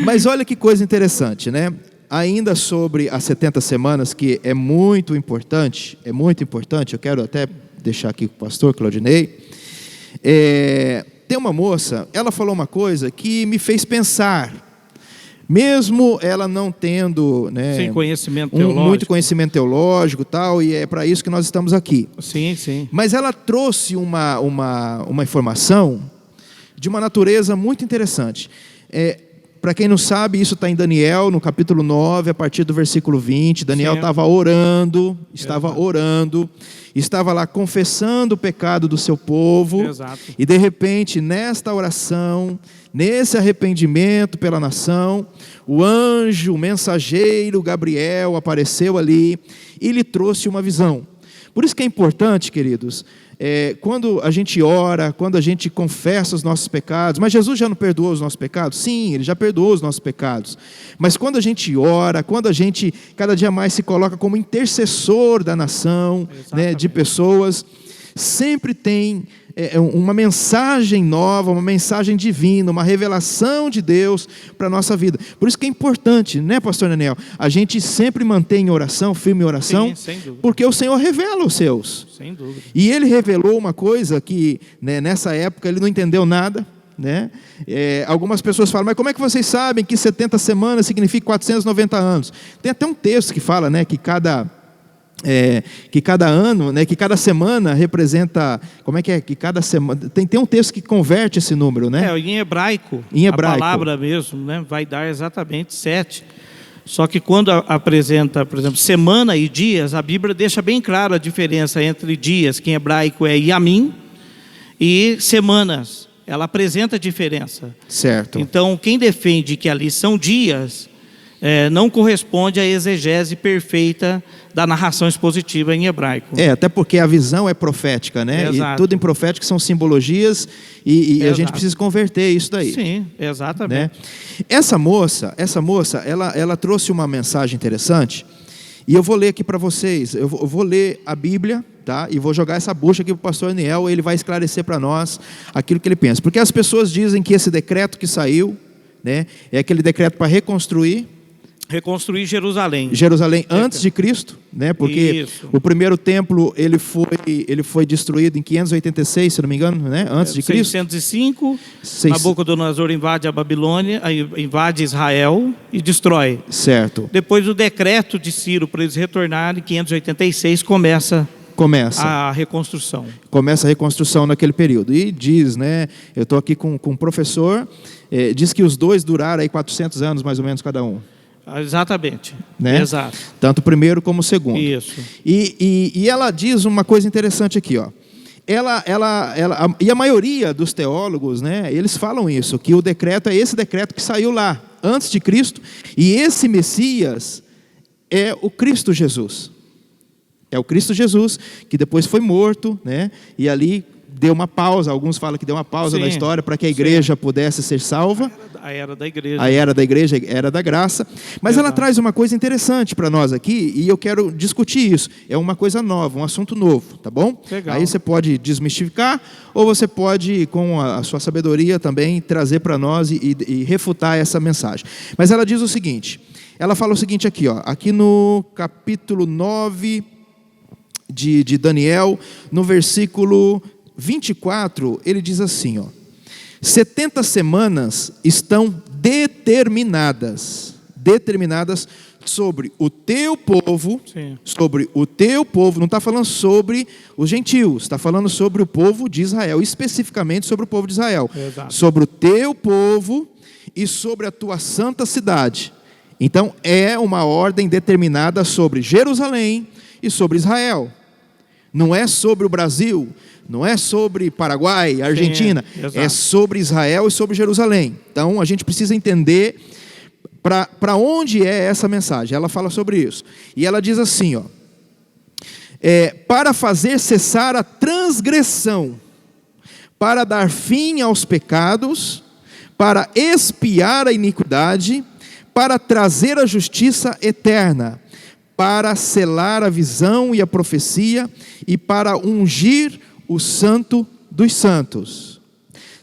Mas olha que coisa interessante, né? Ainda sobre as 70 semanas, que é muito importante, eu quero até deixar aqui com o pastor Claudinei. Tem uma moça, ela falou uma coisa que me fez pensar, mesmo ela não tendo, né, sem conhecimento teológico. Muito conhecimento teológico e tal, e é para isso que nós estamos aqui. Sim, sim. Mas ela trouxe uma informação de uma natureza muito interessante. Para quem não sabe, isso está em Daniel, no capítulo 9, a partir do versículo 20. Daniel estava orando, estava lá confessando o pecado do seu povo. Exato. E de repente, nesta oração, nesse arrependimento pela nação, o anjo, o mensageiro Gabriel apareceu ali e lhe trouxe uma visão. Por isso que é importante, queridos, quando a gente ora, quando a gente confessa os nossos pecados, mas Jesus já não perdoou os nossos pecados? Sim, Ele já perdoou os nossos pecados. Mas quando a gente ora, quando a gente cada dia mais se coloca como intercessor da nação, né, de pessoas, sempre tem uma mensagem nova, uma mensagem divina, uma revelação de Deus para a nossa vida. Por isso que é importante, né, pastor Daniel? A gente sempre mantém em oração, firme em oração. Sim, sem dúvida. Porque o Senhor revela os seus. Sem dúvida. E Ele revelou uma coisa que, né, nessa época ele não entendeu nada, né? Algumas pessoas falam, mas como é que vocês sabem que 70 semanas significa 490 anos? Tem até um texto que fala, né, que cada ano, né, que cada semana representa, como é que é? Que cada semana tem um texto que converte esse número, né? Em hebraico. A palavra mesmo, né, vai dar exatamente 7. Só que quando apresenta, por exemplo, semana e dias, a Bíblia deixa bem claro a diferença entre dias, que em hebraico é yamim, e semanas. Ela apresenta a diferença. Certo. Então, quem defende que ali são dias, não corresponde à exegese perfeita da narração expositiva em hebraico. Até porque a visão é profética, né? Exato. E tudo em profético são simbologias e a gente precisa converter isso daí. Sim, exatamente. Né? Essa moça, ela trouxe uma mensagem interessante e eu vou ler aqui para vocês. Eu vou ler a Bíblia, tá? E vou jogar essa bucha aqui para o pastor Daniel, ele vai esclarecer para nós aquilo que ele pensa. Porque as pessoas dizem que esse decreto que saiu, né, é aquele decreto para reconstruir Jerusalém. Jerusalém antes de Cristo, né? Porque o primeiro templo ele foi destruído em 586, se não me engano, né? Antes de Cristo. 605. Nabucodonosor invade a Babilônia, invade Israel e destrói. Certo. Depois do decreto de Ciro para eles retornarem, em 586 começa a reconstrução. Começa a reconstrução naquele período. E diz, né? Eu estou aqui com um professor, diz que os dois duraram aí 400 anos mais ou menos cada um. Exatamente, né? Exato. Tanto o primeiro como o segundo. Isso. E ela diz uma coisa interessante aqui, ó. E a maioria dos teólogos, né, eles falam isso, que o decreto é esse decreto que saiu lá, antes de Cristo, e esse Messias é o Cristo Jesus. É o Cristo Jesus, que depois foi morto, né, e ali deu uma pausa, alguns falam que deu uma pausa na história para que a igreja pudesse ser salva. A era da igreja. A era da igreja, era da graça. Mas ela traz uma coisa interessante para nós aqui, e eu quero discutir isso. É uma coisa nova, um assunto novo, tá bom? Legal. Aí você pode desmistificar, ou você pode, com a sua sabedoria também, trazer para nós e refutar essa mensagem. Mas ela diz o seguinte, ela fala o seguinte aqui, ó, aqui no capítulo 9 de Daniel, no versículo 24, ele diz assim, ó: 70 semanas estão determinadas sobre o teu povo. Sim. Sobre o teu povo, não está falando sobre os gentios, está falando sobre o povo de Israel, especificamente sobre o povo de Israel. Exato. Sobre o teu povo e sobre a tua santa cidade. Então é uma ordem determinada sobre Jerusalém e sobre Israel. Não é sobre o Brasil, não é sobre Paraguai, Argentina, é sobre Israel e sobre Jerusalém. Então a gente precisa entender para onde é essa mensagem. Ela fala sobre isso. E ela diz assim, ó, para fazer cessar a transgressão, para dar fim aos pecados, para expiar a iniquidade, para trazer a justiça eterna, para selar a visão e a profecia, e para ungir o santo dos santos.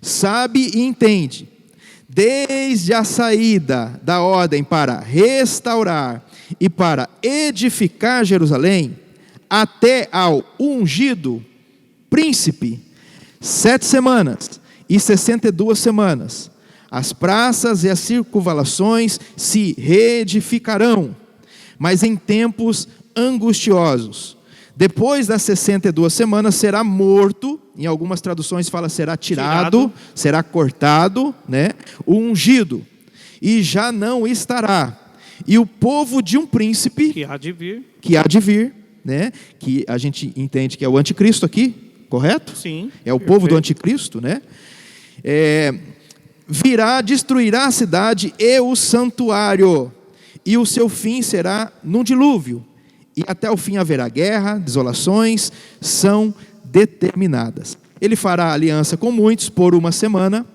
Sabe e entende, desde a saída da ordem para restaurar e para edificar Jerusalém, até ao ungido príncipe, 7 semanas e 62 semanas, as praças e as circunvalações se reedificarão, mas em tempos angustiosos. Depois das 62 semanas será morto, em algumas traduções fala será tirado, será cortado, né? O ungido, e já não estará. E o povo de um príncipe, que há de vir, né? Que a gente entende que é o anticristo aqui, correto? Sim. É o povo do anticristo, né? Virá, destruirá a cidade e o santuário, e o seu fim será num dilúvio. E até o fim haverá guerra, desolações são determinadas. Ele fará aliança com muitos por 1 semana,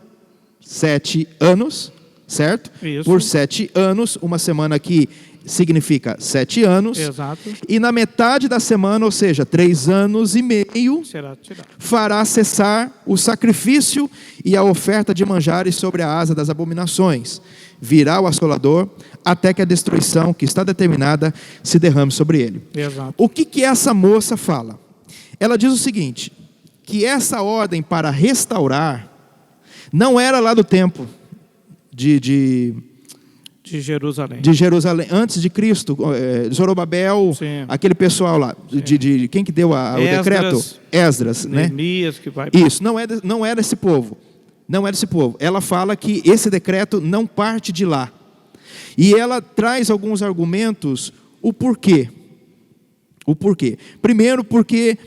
7 anos, certo? Isso. Por 7 anos, 1 semana aqui significa 7 anos. Exato. E na metade da semana, ou seja, 3 anos e meio, será tirado. Fará cessar o sacrifício e a oferta de manjares sobre a asa das abominações. Virá o assolador até que a destruição que está determinada se derrame sobre ele. Exato. O que essa moça fala? Ela diz o seguinte, que essa ordem para restaurar não era lá do tempo de Jerusalém, antes de Cristo, Zorobabel, sim, aquele pessoal lá, quem que deu o decreto? Esdras, né? Neemias, que vai... Isso, não era esse povo. Não era esse povo. Ela fala que esse decreto não parte de lá. E ela traz alguns argumentos, o porquê. Primeiro, porque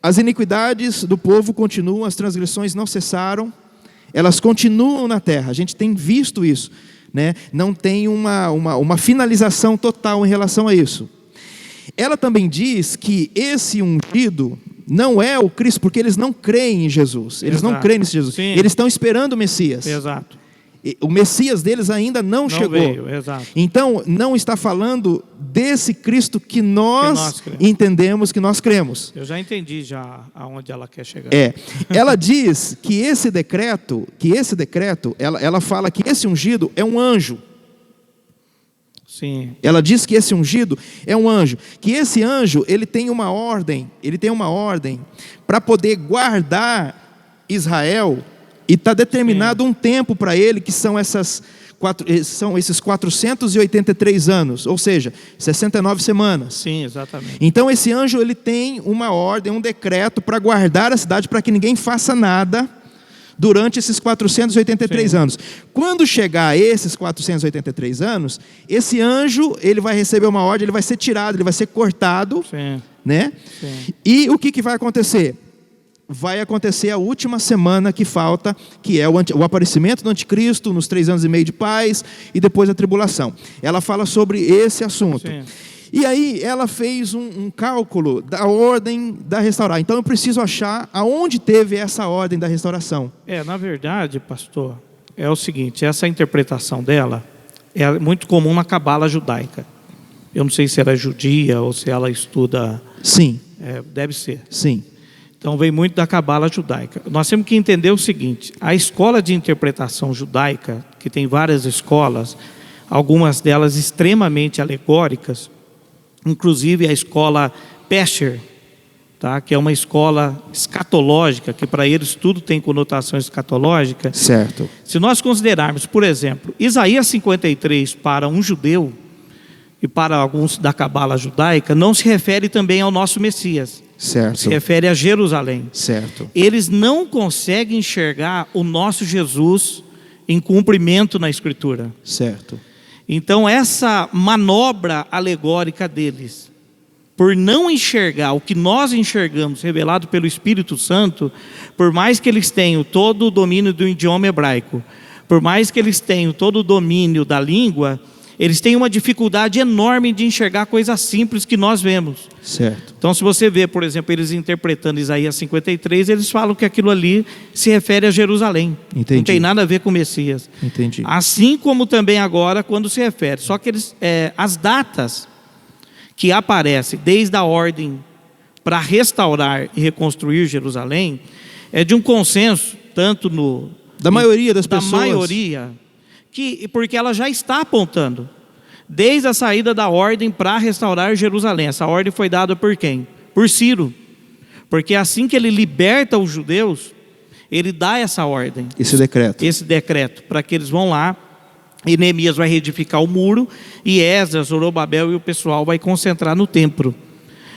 as iniquidades do povo continuam, as transgressões não cessaram, elas continuam na terra. A gente tem visto isso, né? Não tem uma finalização total em relação a isso. Ela também diz que esse ungido não é o Cristo, porque eles não creem em Jesus. Eles não creem nesse Jesus. Sim. Eles estão esperando o Messias. Exato. O Messias deles ainda não chegou. Veio, exato. Então, não está falando desse Cristo que nós entendemos, que nós cremos. Eu já entendi aonde ela quer chegar. Ela diz que esse decreto, ela fala que esse ungido é um anjo. Sim. Ela diz que esse ungido é um anjo, que esse anjo, ele tem uma ordem para poder guardar Israel, e está determinado um tempo para ele, que são esses 483 anos, ou seja, 69 semanas. Sim, exatamente. Então esse anjo, ele tem uma ordem, um decreto para guardar a cidade, para que ninguém faça nada durante esses 483 Sim. anos. Quando chegar a esses 483 anos, esse anjo, ele vai receber uma ordem, ele vai ser tirado, ele vai ser cortado. Sim. Né? Sim. E o que vai acontecer? Vai acontecer a última semana que falta, que é o aparecimento do anticristo, nos 3 anos e meio de paz, e depois a tribulação. Ela fala sobre esse assunto. Sim. E aí ela fez um cálculo da ordem da restaurar. Então eu preciso achar aonde teve essa ordem da restauração. Na verdade, pastor, é o seguinte, essa interpretação dela é muito comum na cabala judaica. Eu não sei se ela é judia ou se ela estuda... Sim. Deve ser. Sim. Então vem muito da cabala judaica. Nós temos que entender o seguinte, a escola de interpretação judaica, que tem várias escolas, algumas delas extremamente alegóricas, inclusive a escola Pesher, tá? Que é uma escola escatológica, que para eles tudo tem conotação escatológica. Certo. Se nós considerarmos, por exemplo, Isaías 53 para um judeu e para alguns da cabala judaica, não se refere também ao nosso Messias. Certo. Se refere a Jerusalém. Certo. Eles não conseguem enxergar o nosso Jesus em cumprimento na Escritura. Certo. Então essa manobra alegórica deles, por não enxergar o que nós enxergamos revelado pelo Espírito Santo, por mais que eles tenham todo o domínio do idioma hebraico, por mais que eles tenham todo o domínio da língua, eles têm uma dificuldade enorme de enxergar coisas simples que nós vemos. Certo. Então, se você vê, por exemplo, eles interpretando Isaías 53, eles falam que aquilo ali se refere a Jerusalém. Entendi. Não tem nada a ver com o Messias. Entendi. Assim como também agora, quando se refere. Só que eles, as datas que aparecem desde a ordem para restaurar e reconstruir Jerusalém, é de um consenso, tanto da maioria das pessoas. Da maioria, porque ela já está apontando. Desde a saída da ordem para restaurar Jerusalém. Essa ordem foi dada por quem? Por Ciro. Porque assim que ele liberta os judeus, ele dá essa ordem. Esse decreto. Esse decreto, para que eles vão lá, e Neemias vai reedificar o muro, e Esdras, Zorobabel e o pessoal vai concentrar no templo.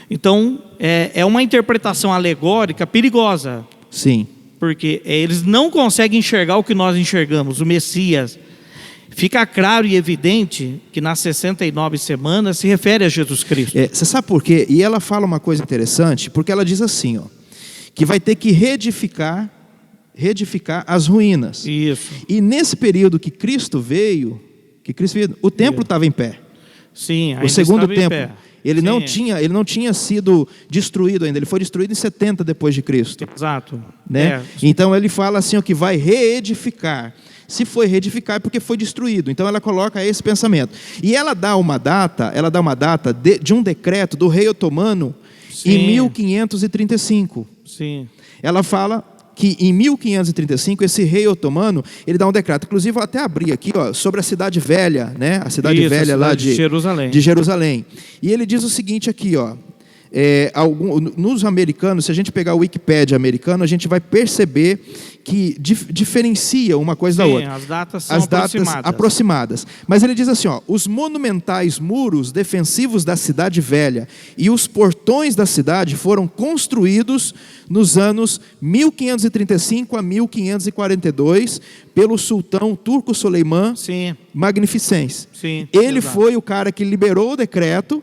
Então, é uma interpretação alegórica perigosa. Sim. Porque eles não conseguem enxergar o que nós enxergamos, o Messias. Fica claro e evidente que nas 69 semanas se refere a Jesus Cristo. Você sabe por quê? E ela fala uma coisa interessante, porque ela diz assim, ó, que vai ter que reedificar as ruínas. Isso. E nesse período que Cristo veio, o templo estava em pé. Sim, ainda o segundo templo. em pé. Ele não tinha sido destruído ainda, ele foi destruído em 70 depois de Cristo. Exato. Né? Então ele fala assim, ó, que vai reedificar. Se foi reedificar é porque foi destruído. Então ela coloca esse pensamento. E ela dá uma data de um decreto do rei otomano. Sim. Em 1535. Sim. Ela fala que em 1535 esse rei otomano, ele dá um decreto. Inclusive eu até abri aqui, ó, sobre a cidade velha, né? A cidade velha lá de Jerusalém. E ele diz o seguinte aqui, ó. Nos americanos, se a gente pegar o Wikipédia americano, a gente vai perceber que diferencia uma coisa da outra. As datas são aproximadas. Mas ele diz assim, ó, os monumentais muros defensivos da cidade velha e os portões da cidade foram construídos nos anos 1535 a 1542 pelo sultão turco Soleiman Magnificens. Ele foi o cara que liberou o decreto.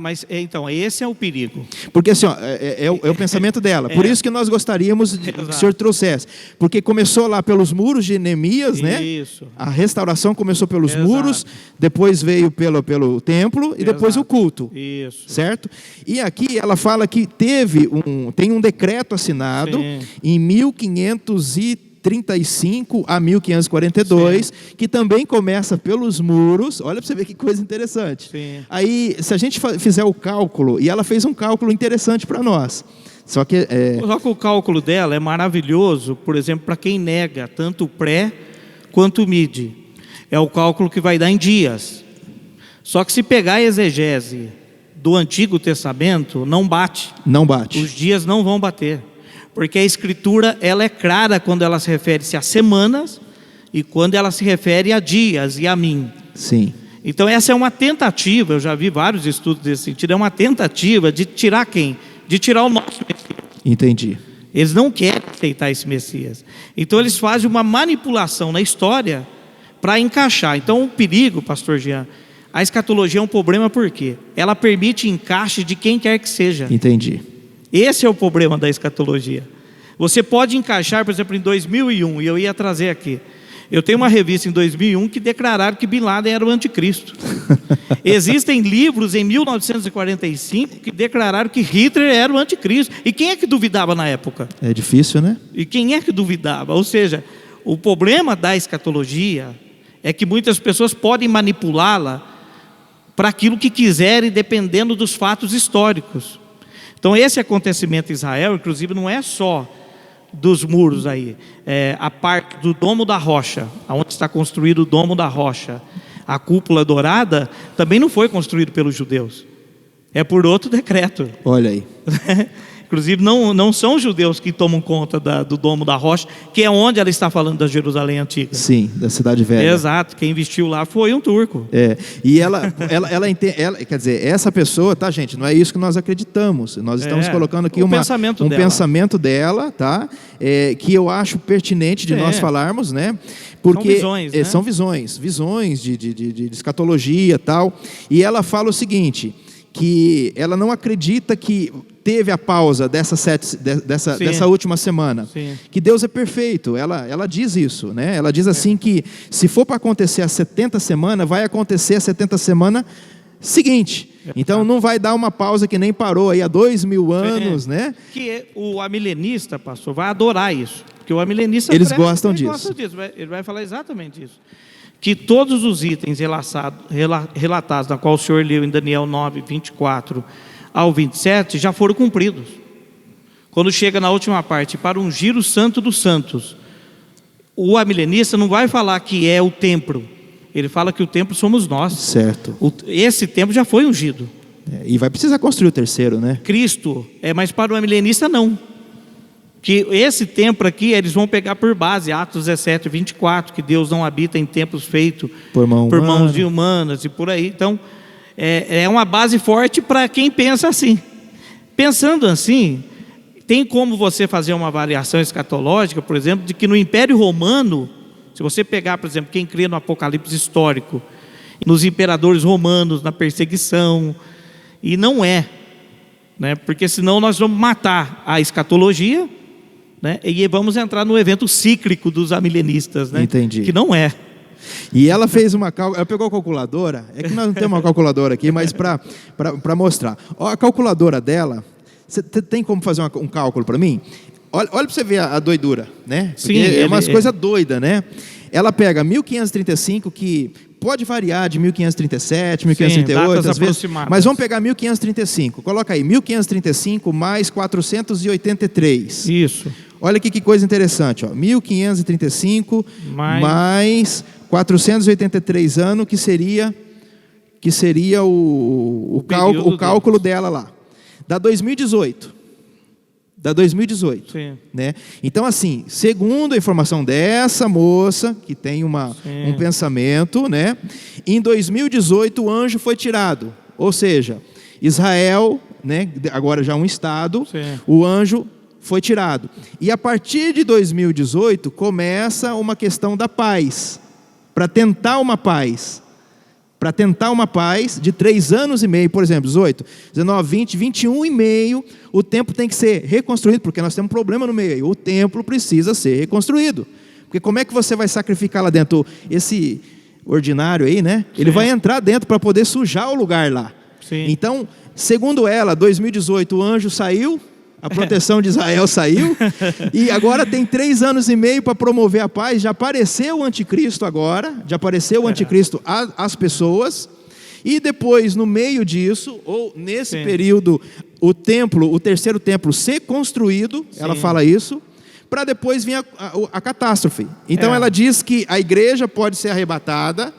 Mas então, esse é o perigo. Porque assim, ó, é o pensamento dela. Por isso que nós gostaríamos que o senhor trouxesse. Porque começou lá pelos muros de Neemias, né? Isso. A restauração começou pelos muros, depois veio pelo templo e depois o culto. Isso. Certo? E aqui ela fala que tem um decreto assinado em 1535 a 1542, que também começa pelos muros. Olha para você ver que coisa interessante. Aí, se a gente fizer o cálculo, e ela fez um cálculo interessante para nós. Só que o cálculo dela é maravilhoso, por exemplo, para quem nega tanto o pré quanto o mid. É o cálculo que vai dar em dias. Só que se pegar a exegese do Antigo Testamento, não bate. Não bate. Os dias não vão bater. Porque a Escritura, ela é clara quando ela se refere-se a semanas e quando ela se refere a dias e a mim. Sim. Então essa é uma tentativa, eu já vi vários estudos desse sentido, é uma tentativa de tirar quem? De tirar o nosso Messias. Entendi. Eles não querem aceitar esse Messias. Então eles fazem uma manipulação na história para encaixar. Então o perigo, pastor Jean, a escatologia é um problema por quê? Ela permite encaixe de quem quer que seja. Entendi. Esse é o problema da escatologia. Você pode encaixar, por exemplo, em 2001, e eu ia trazer aqui. Eu tenho uma revista em 2001 que declararam que Bin Laden era o anticristo. Existem livros em 1945 que declararam que Hitler era o anticristo. E quem é que duvidava na época? É difícil, né? E quem é que duvidava? Ou seja, o problema da escatologia é que muitas pessoas podem manipulá-la para aquilo que quiserem, dependendo dos fatos históricos. Então esse acontecimento em Israel, inclusive, não é só dos muros aí, a parte do Domo da Rocha, onde está construído o Domo da Rocha, a cúpula dourada, também não foi construído pelos judeus, é por outro decreto. Olha aí. Inclusive, não são os judeus que tomam conta do Domo da Rocha, que é onde ela está falando da Jerusalém Antiga. Sim, da Cidade Velha. Exato, quem investiu lá foi um turco. E ela quer dizer, essa pessoa, tá, gente, não é isso que nós acreditamos. Nós estamos colocando aqui um pensamento dela, tá? Que eu acho pertinente de nós falarmos, né? Porque são visões de escatologia e tal. E ela fala o seguinte, que ela não acredita que teve a pausa dessa última semana. Sim. Que Deus é perfeito. Ela diz isso, né? Ela diz assim que se for para acontecer a 70 semanas, vai acontecer a 70 semana seguinte. Então não vai dar uma pausa que nem parou aí há 2000 anos, né? Que o amilenista, pastor, vai adorar isso. Porque o amilenista eles gostam disso. Ele vai falar exatamente isso. Que todos os itens relatados, na qual o senhor leu em Daniel 9, 24 ao 27, já foram cumpridos. Quando chega na última parte, para ungir o santo dos santos, o amilenista não vai falar que é o templo. Ele fala que o templo somos nós. Certo. Esse templo já foi ungido. E vai precisar construir o terceiro, né? Cristo, mas para o amilenista não. Que esse templo aqui, eles vão pegar por base, Atos 17, 24, que Deus não habita em templos feitos por mãos de humanas e por aí. Então, é uma base forte para quem pensa assim. Pensando assim, tem como você fazer uma avaliação escatológica, por exemplo, de que no Império Romano, se você pegar, por exemplo, quem crê no Apocalipse histórico, nos imperadores romanos, na perseguição, e não né? Porque senão nós vamos matar a escatologia, né? E vamos entrar no evento cíclico dos amilenistas, né? Entendi. Que não é. E ela fez ela pegou a calculadora, é que nós não temos uma calculadora aqui, mas para mostrar. A calculadora dela, você tem como fazer um cálculo para mim? Olha para você ver a doidura, né? Sim, é umas coisas doidas, né? Ela pega 1535, que pode variar de 1537, 1538, às vezes, mas vamos pegar 1535. Coloca aí, 1535 mais 483. Isso. Olha aqui que coisa interessante, ó. 1535 mais 483 anos, que seria o cálculo dela lá. Dá 2018. Sim. Né? Então, assim, segundo a informação dessa moça, que tem um pensamento, né? Em 2018 o anjo foi tirado. Ou seja, Israel, né? Agora já um estado, o anjo foi tirado. E a partir de 2018 começa uma questão da paz, para tentar uma paz de 3 anos e meio, por exemplo, 18, 19, 20, 21 e meio, o templo tem que ser reconstruído, porque nós temos um problema no meio aí, o templo precisa ser reconstruído, porque como é que você vai sacrificar lá dentro, esse ordinário aí, né? Ele vai entrar dentro para poder sujar o lugar lá. Sim. Então, segundo ela, 2018 o anjo saiu, a proteção de Israel saiu, e agora tem 3 anos e meio para promover a paz. Já apareceu o anticristo agora, às pessoas, e depois, no meio disso, ou nesse período, o terceiro templo ser construído, ela fala isso, para depois vir a catástrofe. Então ela diz que a igreja pode ser arrebatada,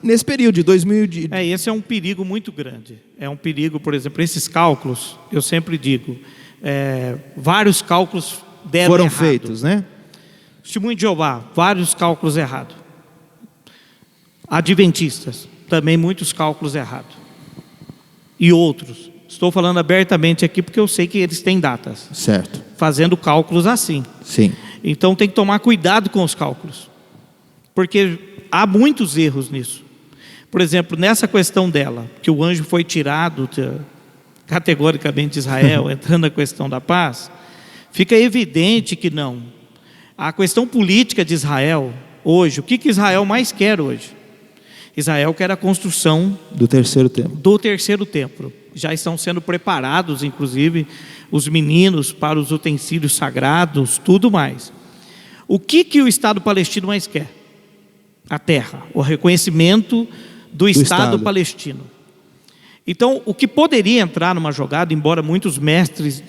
nesse período de 2000... Esse é um perigo muito grande. É um perigo, por exemplo, esses cálculos, eu sempre digo, vários cálculos foram feitos, né? Testemunho de Jeová, vários cálculos errados. Adventistas, também muitos cálculos errados. E outros. Estou falando abertamente aqui porque eu sei que eles têm datas. Certo. Fazendo cálculos assim. Sim. Então tem que tomar cuidado com os cálculos. Porque há muitos erros nisso. Por exemplo, nessa questão dela, que o anjo foi tirado categoricamente de Israel, entrando na questão da paz, fica evidente que não. A questão política de Israel, hoje, o que Israel mais quer hoje? Israel quer a construção do terceiro templo. Já estão sendo preparados, inclusive, os meninos para os utensílios sagrados, tudo mais. O que o Estado palestino mais quer? A terra, o reconhecimento do Estado palestino. Então, o que poderia entrar numa jogada, embora muitos mestres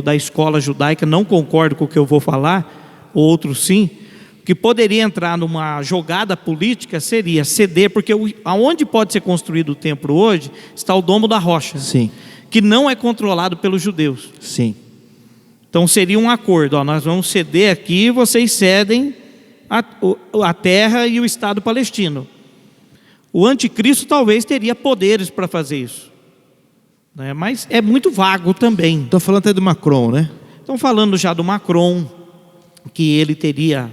da escola judaica não concordem com o que eu vou falar, outros sim, o que poderia entrar numa jogada política seria ceder, porque aonde pode ser construído o templo hoje está o Domo da Rocha, Sim. que não é controlado pelos judeus. Sim. Então seria um acordo, ó, nós vamos ceder aqui, vocês cedem a terra e o Estado palestino. O anticristo talvez teria poderes para fazer isso, né? Mas é muito vago também. Estou falando até do Macron, né? Estão falando já do Macron, que ele teria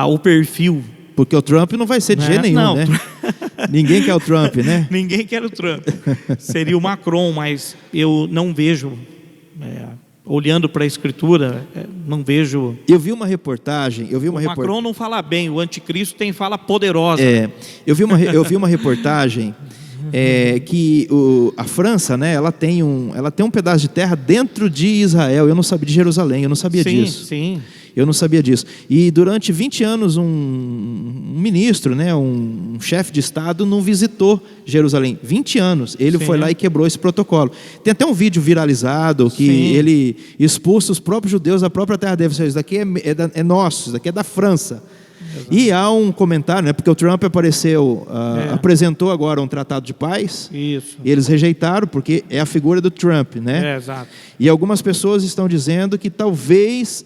o perfil. Porque o Trump não vai ser de jeito nenhum, não, né? Ninguém quer o Trump, né? Ninguém quer o Trump. Seria o Macron, mas eu não vejo, olhando para a Escritura, não vejo. Eu vi uma reportagem. Macron não fala bem, o anticristo tem fala poderosa. Eu vi uma reportagem que a França, né? Ela tem um pedaço de terra dentro de Israel. Eu não sabia, de Jerusalém. Eu não sabia disso. Sim. Eu não sabia disso. E durante 20 anos um ministro, né, um chefe de Estado não visitou Jerusalém. 20 anos. Ele foi lá e quebrou esse protocolo. Tem até um vídeo viralizado que ele expulsa os próprios judeus da própria terra deles. Isso daqui é nosso, isso daqui é da França. Exato. E há um comentário, né, porque o Trump apresentou agora um tratado de paz. Isso. E eles rejeitaram porque é a figura do Trump, né? Exato. E algumas pessoas estão dizendo que talvez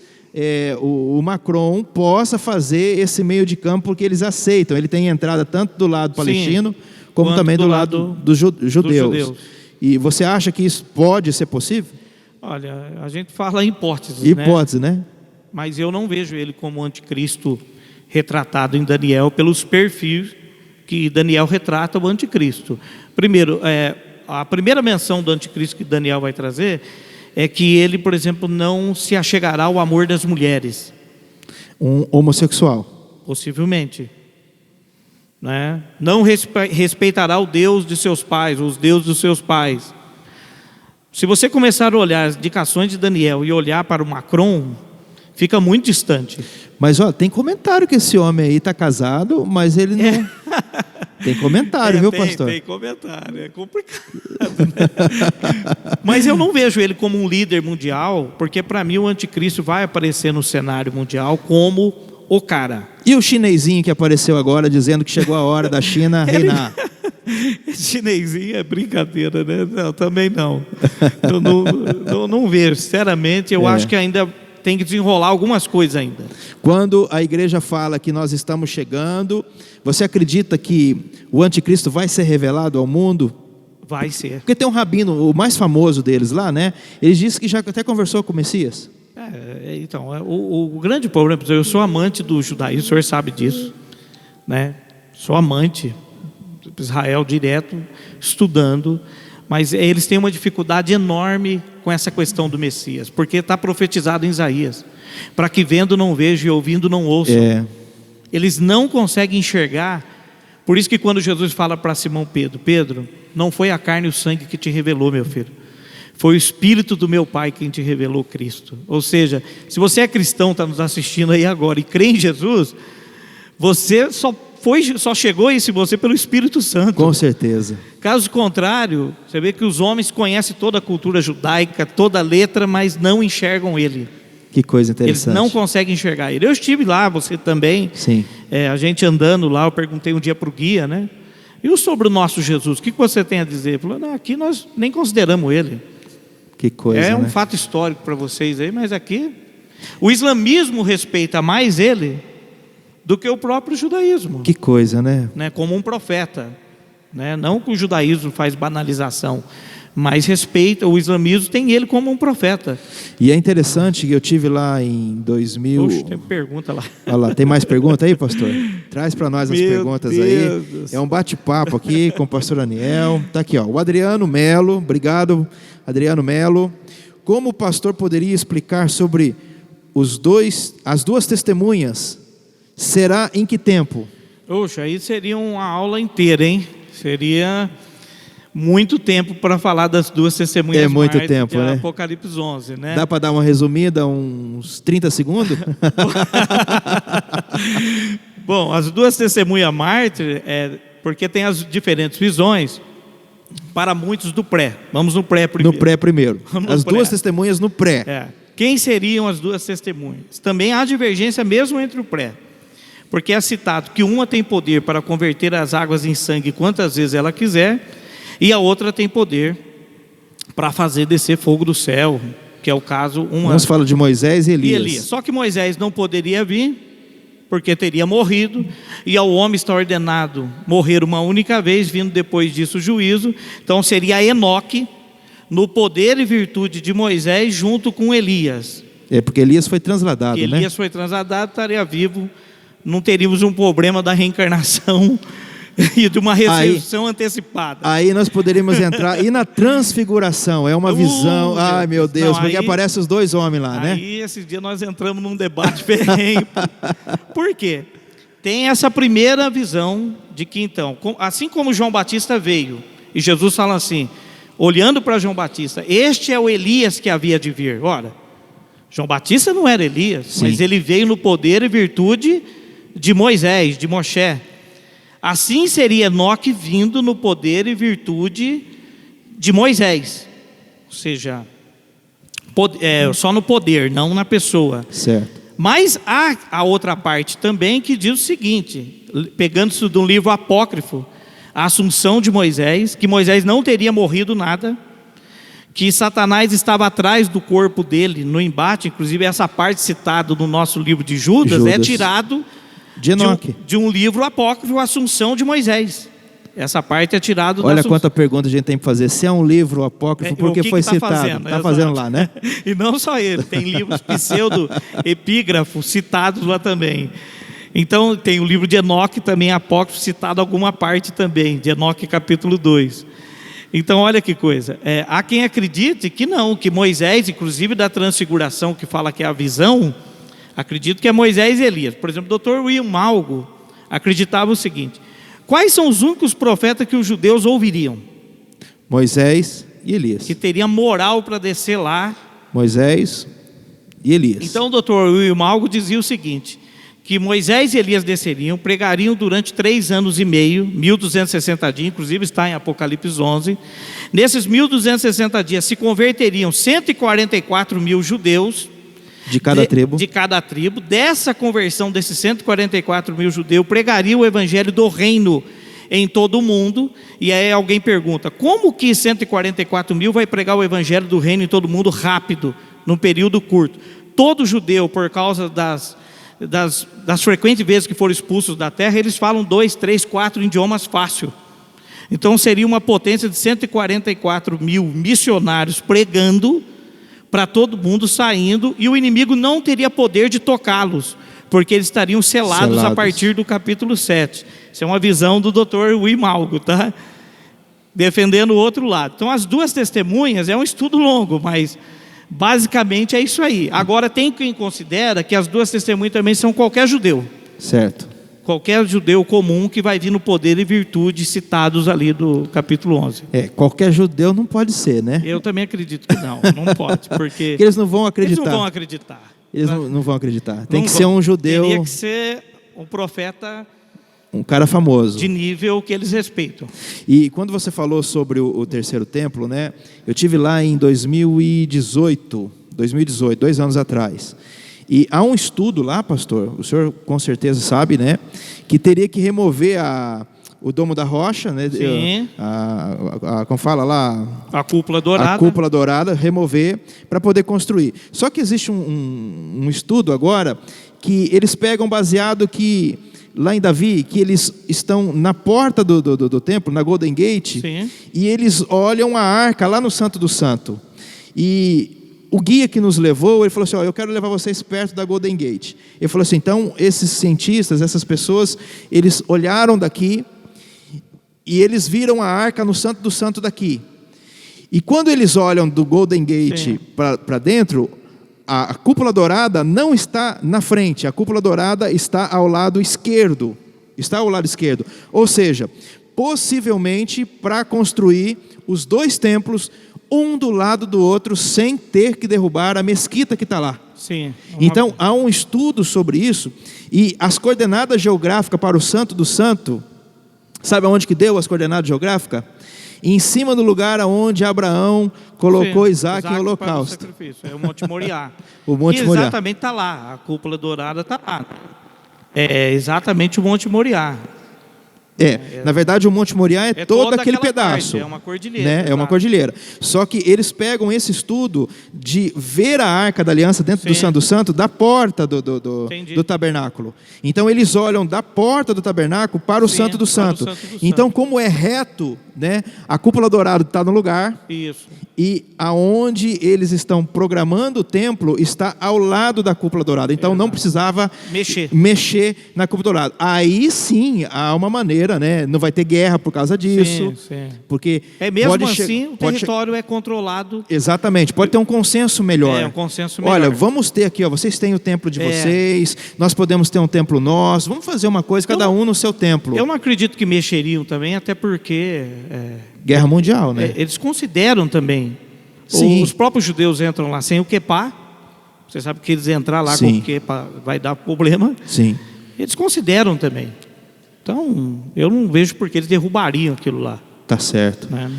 o Macron possa fazer esse meio de campo, porque eles aceitam. Ele tem entrada tanto do lado palestino como também do lado dos judeus. E você acha que isso pode ser possível? Olha, a gente fala em hipóteses, né? Mas eu não vejo ele como anticristo retratado em Daniel pelos perfis que Daniel retrata o anticristo. Primeiro, a primeira menção do anticristo que Daniel vai trazer é que ele, por exemplo, não se achegará ao amor das mulheres. Um homossexual. Possivelmente. Né? Não respeitará o Deus de seus pais, os deuses dos seus pais. Se você começar a olhar as indicações de Daniel e olhar para o Macron, fica muito distante. Mas tem comentário que esse homem aí está casado, mas ele não... Tem comentário, viu, pastor? Tem comentário, é complicado. Né? Mas eu não vejo ele como um líder mundial, porque para mim o anticristo vai aparecer no cenário mundial como o cara. E o chinesinho que apareceu agora dizendo que chegou a hora da China reinar? Chinesinho é brincadeira, né? Não, também não. Eu não vejo, sinceramente, eu acho que ainda tem que desenrolar algumas coisas ainda. Quando a igreja fala que nós estamos chegando, você acredita que o anticristo vai ser revelado ao mundo? Vai ser. Porque tem um rabino, o mais famoso deles lá, né? Ele disse que já até conversou com o Messias. Então, o grande problema, eu sou amante do judaísmo, o senhor sabe disso, né? Sou amante de Israel direto, estudando, mas eles têm uma dificuldade enorme com essa questão do Messias, porque está profetizado em Isaías, para que vendo não vejam e ouvindo não ouçam. Eles não conseguem enxergar. Por isso que quando Jesus fala para Simão Pedro: Pedro, não foi a carne e o sangue que te revelou, meu filho, foi o Espírito do meu Pai quem te revelou Cristo. Ou seja, se você é cristão, está nos assistindo aí agora e crê em Jesus, você só chegou isso em você pelo Espírito Santo. Com certeza. Caso contrário, você vê que os homens conhecem toda a cultura judaica, toda a letra, mas não enxergam ele. Que coisa interessante. Eles não conseguem enxergar ele. Eu estive lá, você também. Sim. A gente andando lá, eu perguntei um dia para o guia, né? E sobre o nosso Jesus, o que você tem a dizer? Ele falou: não, aqui nós nem consideramos ele. Que coisa, É um fato histórico para vocês aí, mas aqui o islamismo respeita mais ele do que o próprio judaísmo. Que coisa, né? Como um profeta, né? Não que o judaísmo faz banalização, mas respeita, o islamismo tem ele como um profeta. E é interessante que eu tive lá em 2000... Puxa, tem pergunta lá. Olha lá, tem mais pergunta aí, pastor? Traz para nós as perguntas aí. É um bate-papo aqui com o pastor Daniel. Está aqui, o Adriano Melo. Obrigado, Adriano Melo. Como o pastor poderia explicar sobre as duas testemunhas? Será em que tempo? Poxa, aí seria uma aula inteira, hein? Seria muito tempo para falar das duas testemunhas. É muito tempo, né? Apocalipse 11, né? Dá para dar uma resumida, uns 30 segundos? Bom, as duas testemunhas mártires, porque tem as diferentes visões, para muitos do pré. Vamos no pré primeiro. No pré primeiro. As duas testemunhas no pré. Quem seriam as duas testemunhas? Também há divergência mesmo entre o pré. Porque é citado que uma tem poder para converter as águas em sangue quantas vezes ela quiser, e a outra tem poder para fazer descer fogo do céu, que é o caso... Nós falamos de Moisés e Elias. Só que Moisés não poderia vir, porque teria morrido, e ao homem está ordenado morrer uma única vez, vindo depois disso o juízo. Então seria Enoque, no poder e virtude de Moisés, junto com Elias. Porque Elias foi transladado, né? Elias foi transladado, estaria vivo, não teríamos um problema da reencarnação e de uma ressurreição antecipada. Aí nós poderíamos entrar, e na transfiguração, é uma visão, ai meu Deus, porque aparecem os dois homens lá, né? Aí esse dia nós entramos num debate ferrenho. Por quê? Tem essa primeira visão de que então, assim como João Batista veio, e Jesus fala assim, olhando para João Batista, este é o Elias que havia de vir. Ora, João Batista não era Elias, sim, mas ele veio no poder e virtude de Moisés, de Moshe. Assim seria Enoque vindo no poder e virtude de Moisés. Ou seja, só no poder, não na pessoa. Certo. Mas há a outra parte também que diz o seguinte, pegando-se de um livro apócrifo, a assunção de Moisés, que Moisés não teria morrido nada, que Satanás estava atrás do corpo dele no embate, inclusive essa parte citada no nosso livro de Judas. É tirado de um livro apócrifo, a Assunção de Moisés. Essa parte é tirada. Olha quanta pergunta a gente tem que fazer. Se é um livro apócrifo, por que foi citado? Está fazendo lá, né? E não só ele, tem livros pseudo-epígrafos citados lá também. Então tem o livro de Enoque também apócrifo, citado alguma parte também, de Enoque capítulo 2. Então olha que coisa, há quem acredite que não, que Moisés, inclusive da transfiguração, que fala que é a visão, acredito que é Moisés e Elias. Por exemplo, o Dr. William Malgo acreditava o seguinte: quais são os únicos profetas que os judeus ouviriam? Moisés e Elias. Que teria moral para descer lá. Moisés e Elias. Então o Dr. William Malgo dizia o seguinte, que Moisés e Elias desceriam, pregariam durante 3 anos e meio, 1260 dias, inclusive está em Apocalipse 11. Nesses 1260 dias se converteriam 144 mil judeus, de cada tribo. De cada tribo. Dessa conversão desses 144 mil judeus, pregaria o evangelho do reino em todo o mundo. E aí alguém pergunta, como que 144 mil vai pregar o evangelho do reino em todo o mundo rápido, num período curto? Todo judeu, por causa das frequentes vezes que foram expulsos da terra, eles falam 2, 3, 4 idiomas fácil. Então seria uma potência de 144 mil missionários pregando para todo mundo, saindo, e o inimigo não teria poder de tocá-los, porque eles estariam selados a partir do capítulo 7. Isso é uma visão do Dr. William Malgo, tá? Defendendo o outro lado. Então as duas testemunhas, é um estudo longo, mas basicamente é isso aí. Agora tem quem considera que as duas testemunhas também são qualquer judeu. Certo. Qualquer judeu comum que vai vir no poder e virtude citados ali do capítulo 11. Qualquer judeu não pode ser, né? Eu também acredito que não pode, porque eles não vão acreditar. Eles não vão acreditar. Eles não vão acreditar. Tem que ser um judeu. Teria que ser um profeta, um cara famoso, de nível que eles respeitam. E quando você falou sobre o terceiro templo, né? Eu tive lá em 2018, 2 anos atrás. E há um estudo lá, pastor, o senhor com certeza sabe, né? Que teria que remover o domo da rocha, né? Sim. Como fala lá? A cúpula dourada. A cúpula dourada, remover para poder construir. Só que existe um estudo agora que eles pegam baseado que lá em Davi, que eles estão na porta do templo, na Golden Gate. Sim. E eles olham a arca lá no Santo do Santo. E o guia que nos levou, ele falou assim, eu quero levar vocês perto da Golden Gate. Ele falou assim, então esses cientistas, essas pessoas, eles olharam daqui e eles viram a arca no Santo do Santo daqui. E quando eles olham do Golden Gate para dentro, a cúpula dourada não está na frente, a cúpula dourada está ao lado esquerdo. Ou seja, possivelmente para construir os 2 templos, um do lado do outro, sem ter que derrubar a mesquita que está lá. Sim. Então, há um estudo sobre isso, e as coordenadas geográficas para o Santo do Santo, sabe aonde que deu as coordenadas geográficas? Em cima do lugar onde Abraão colocou Isaac em holocausto. É o Monte Moriá. O Monte Moriá. Exatamente está lá, a cúpula dourada está lá. É exatamente o Monte Moriá. Na verdade o Monte Moriá é todo aquele pedaço. Parte, é uma cordilheira. Né? É uma cordilheira. Só que eles pegam esse estudo de ver a Arca da Aliança dentro do Santo do Santo da porta do tabernáculo. Então eles olham da porta do tabernáculo para o Santo do Santo. Então, como é reto, né? A cúpula dourada está no lugar. Isso. E aonde eles estão programando o templo está ao lado da cúpula dourada. Então não precisava mexer na cúpula dourada. Aí sim há uma maneira, né? Não vai ter guerra por causa disso. Sim. Porque mesmo assim o território é controlado. Exatamente. Pode ter um consenso melhor. Um consenso melhor. Olha, vamos ter aqui, ó, vocês têm o templo de vocês, nós podemos ter um templo nosso. Vamos fazer uma coisa, cada um no seu templo. Eu não acredito que mexeriam também, até porque Guerra mundial, né? Eles consideram também. Sim. Os próprios judeus entram lá sem o quepá. Você sabe que eles entrar lá com o quepá vai dar problema. Sim. Eles consideram também. Então, eu não vejo por que eles derrubariam aquilo lá. Tá certo. Né?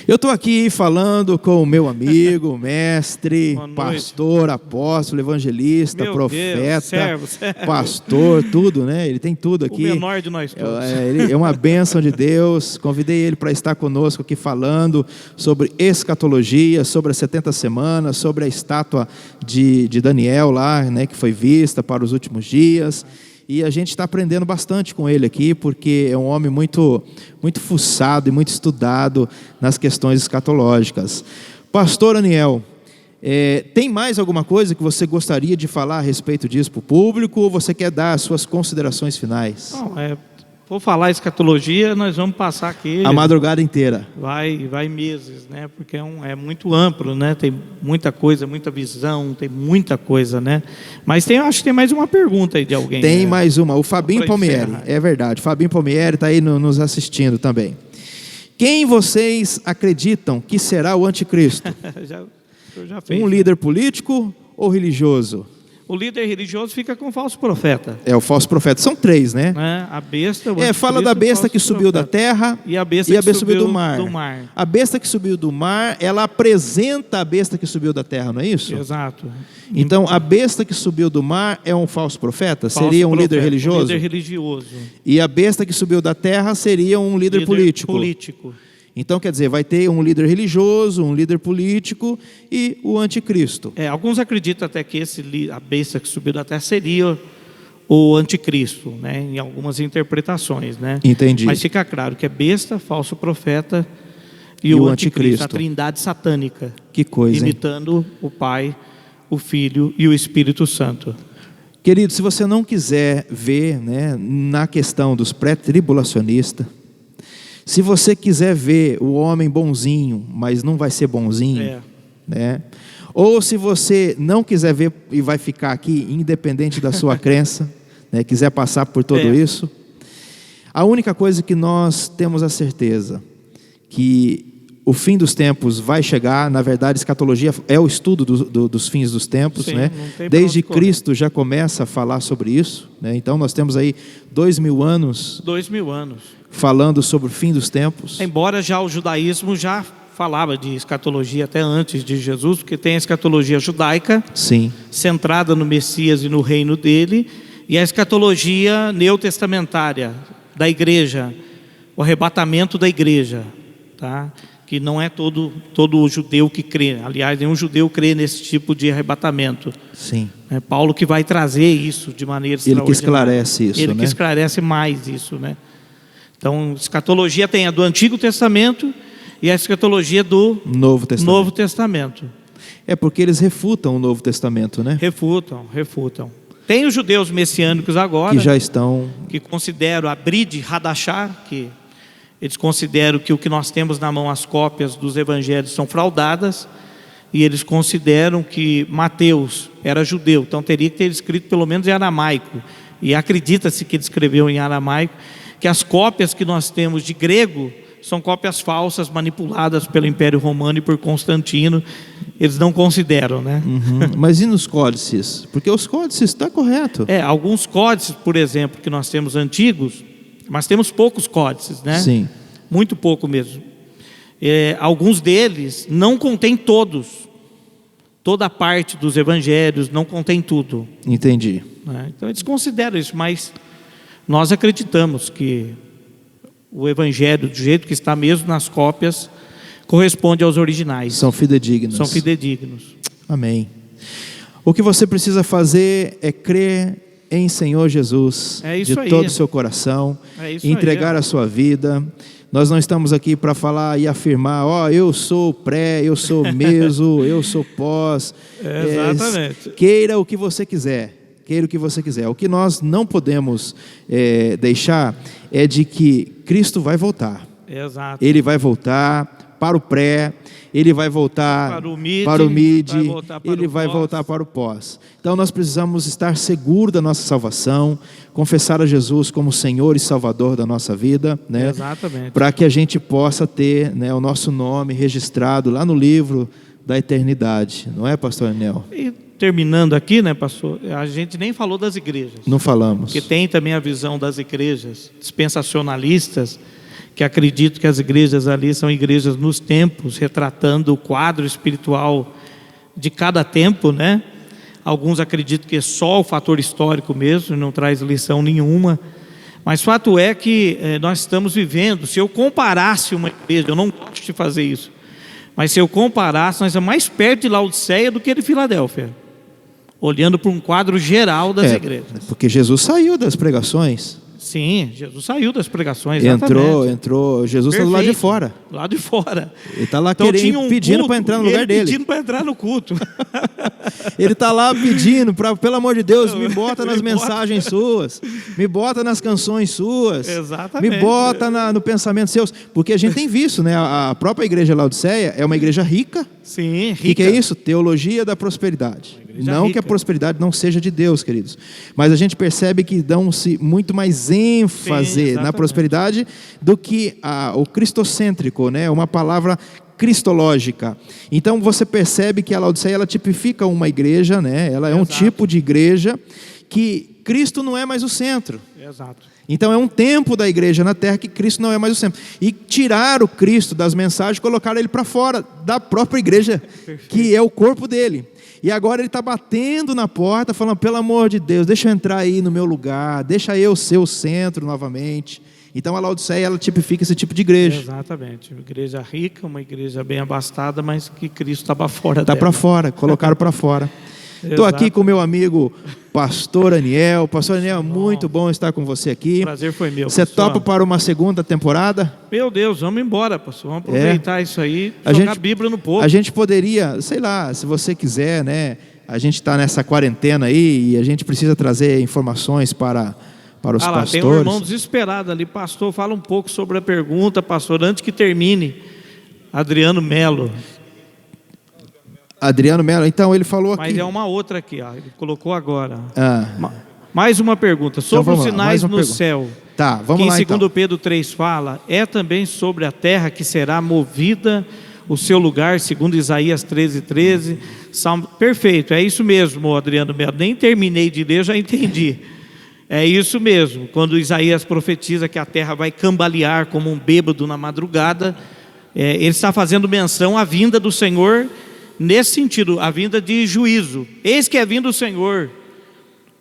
Eu estou aqui falando com o meu amigo, mestre, pastor, apóstolo, evangelista, profeta, pastor, tudo, né? Ele tem tudo aqui. O menor de nós todos. Ele é uma bênção de Deus. Convidei ele para estar conosco aqui falando sobre escatologia, sobre as 70 semanas, sobre a estátua de Daniel lá, né, que foi vista para os últimos dias. E a gente está aprendendo bastante com ele aqui, porque é um homem muito fuçado e muito estudado nas questões escatológicas. Pastor Aniel, tem mais alguma coisa que você gostaria de falar a respeito disso para o público, ou você quer dar as suas considerações finais? Não, vou falar escatologia, nós vamos passar aqui a madrugada inteira. Vai meses, né? Porque é muito amplo, né? Tem muita coisa, muita visão, tem muita coisa, né? Mas acho que tem mais uma pergunta aí de alguém. Tem mais uma, o Fabinho Palmieri, é verdade, Fabinho Palmieri está aí nos assistindo também. Quem vocês acreditam que será o anticristo? já fez, um líder político ou religioso? O líder religioso fica com o falso profeta. O falso profeta. São três, né? A besta. Fala da besta que subiu da terra e a besta que subiu do mar. A besta que subiu do mar, ela apresenta a besta que subiu da terra, não é isso? Exato. Então, a besta que subiu do mar é um falso profeta? Seria um líder religioso? Um líder religioso. E a besta que subiu da terra seria um líder político. Então, quer dizer, vai ter um líder religioso, um líder político e o anticristo. Alguns acreditam até que a besta que subiu da terra seria o anticristo, né? Em algumas interpretações, né? Entendi. Mas fica claro que é besta, falso profeta e o anticristo, a trindade satânica. Que coisa, imitando o Pai, o Filho e o Espírito Santo. Querido, se você não quiser ver, né, na questão dos pré-tribulacionistas, se você quiser ver o homem bonzinho, mas não vai ser bonzinho, né? Ou se você não quiser ver e vai ficar aqui, independente da sua crença, né, quiser passar por tudo isso, a única coisa que nós temos a certeza, que o fim dos tempos vai chegar. Na verdade, escatologia é o estudo dos fins dos tempos, né? Desde Cristo já começa a falar sobre isso, né? Então nós temos aí 2000 anos. 2000 anos. Falando sobre o fim dos tempos. Embora já o judaísmo já falava de escatologia até antes de Jesus, porque tem a escatologia judaica, centrada no Messias e no reino dele, e a escatologia neotestamentária da igreja, o arrebatamento da igreja, tá? Que não é todo judeu que crê. Aliás, nenhum judeu crê nesse tipo de arrebatamento. Sim. É Paulo que vai trazer isso de maneira extraordinária. Ele que esclarece isso, Ele que esclarece mais isso, né? Então, escatologia tem a do Antigo Testamento e a escatologia do Novo Testamento. É porque eles refutam o Novo Testamento, né? Refutam. Tem os judeus messiânicos agora, que já estão, que consideram a Brit Hadashah, que eles consideram que o que nós temos na mão, as cópias dos evangelhos, são fraudadas, e eles consideram que Mateus era judeu, então teria que ter escrito pelo menos em aramaico, e acredita-se que ele escreveu em aramaico, que as cópias que nós temos de grego são cópias falsas, manipuladas pelo Império Romano e por Constantino. Eles não consideram, né? Mas e nos códices? Porque os códices estão corretos. Alguns códices, por exemplo, que nós temos antigos, mas temos poucos códices, né? Sim. Muito pouco mesmo. Alguns deles não contêm toda a parte dos evangelhos, não contém tudo. Entendi. né? Então eles consideram isso, mas nós acreditamos que o Evangelho, do jeito que está mesmo nas cópias, corresponde aos originais. São fidedignos. São fidedignos. Amém. O que você precisa fazer é crer em Senhor Jesus de todo o seu coração, entregar a sua vida. Nós não estamos aqui para falar e afirmar, eu sou pré, eu sou meso, eu sou pós. Exatamente. Queira o que você quiser. Queira o que você quiser. O que nós não podemos deixar é de que Cristo vai voltar. Exato. Ele vai voltar para o pré, ele vai voltar para o mid, ele vai voltar para o pós. Então nós precisamos estar seguros da nossa salvação, confessar a Jesus como Senhor e Salvador da nossa vida, né? Exatamente. Para que a gente possa ter, né, o nosso nome registrado lá no livro da eternidade, não é, pastor Anel? E terminando aqui, né, pastor, a gente nem falou das igrejas. Não falamos. Porque tem também a visão das igrejas dispensacionalistas, que acredito que as igrejas ali são igrejas nos tempos, retratando o quadro espiritual de cada tempo, né? Alguns acreditam que é só o fator histórico mesmo, não traz lição nenhuma. Mas fato é que nós estamos vivendo, se eu comparasse uma igreja, eu não gosto de fazer isso, mas se eu comparasse, nós estamos mais perto de Laodiceia do que de Filadélfia, olhando para um quadro geral das igrejas. Porque Jesus saiu das pregações. Sim, Jesus saiu das pregações, exatamente. Entrou, Jesus está do lado de fora. Lá de fora. Ele está lá pedindo para entrar no lugar dele. Pedindo para entrar no culto. Ele está lá pedindo, pelo amor de Deus, me bota nas mensagens suas, me bota nas canções suas, exatamente, me bota no pensamento seus. Porque a gente tem visto, né? A própria igreja Laodiceia é uma igreja rica. Sim, rica. O que é isso? Teologia da prosperidade. Não rica. Que a prosperidade não seja de Deus, queridos, mas a gente percebe que dão-se muito mais ênfase na prosperidade do que o cristocêntrico, né? Uma palavra cristológica. Então você percebe que a Laodiceia, ela tipifica uma igreja, né? Ela é um tipo de igreja que Cristo não é mais o centro. Exato. Então é um tempo da igreja na terra que Cristo não é mais o centro. E tirar o Cristo das mensagens, colocar ele para fora da própria igreja, que é o corpo dele. E agora ele está batendo na porta, falando, pelo amor de Deus, deixa eu entrar aí no meu lugar, deixa eu ser o centro novamente. Então a Laodiceia, ela tipifica esse tipo de igreja. Exatamente, uma igreja rica, uma igreja bem abastada, mas que Cristo estava fora dela. Está para fora, colocaram para fora. Estou aqui com o meu amigo pastor Aniel. Pastor Aniel, muito bom estar com você aqui. O prazer foi meu. Você topa para uma segunda temporada? Meu Deus, vamos embora, pastor. Vamos aproveitar isso aí, jogar a Bíblia no povo. A gente poderia, sei lá, se você quiser, né? A gente está nessa quarentena aí e a gente precisa trazer informações para os pastores. Tem um irmão desesperado ali. Pastor, fala um pouco sobre a pergunta, pastor, antes que termine. Adriano Melo. Então ele falou aqui. Mas é uma outra aqui, ó. Ele colocou agora. Mais uma pergunta. Sobre os sinais no céu. Tá, vamos lá. Que em 2 Pedro 3 fala, é também sobre a terra que será movida o seu lugar, segundo Isaías 13:13. Perfeito, é isso mesmo, Adriano Melo. Nem terminei de ler, já entendi. É isso mesmo. Quando Isaías profetiza que a terra vai cambalear como um bêbado na madrugada, ele está fazendo menção à vinda do Senhor. Nesse sentido, a vinda de juízo. Eis que é vindo o Senhor,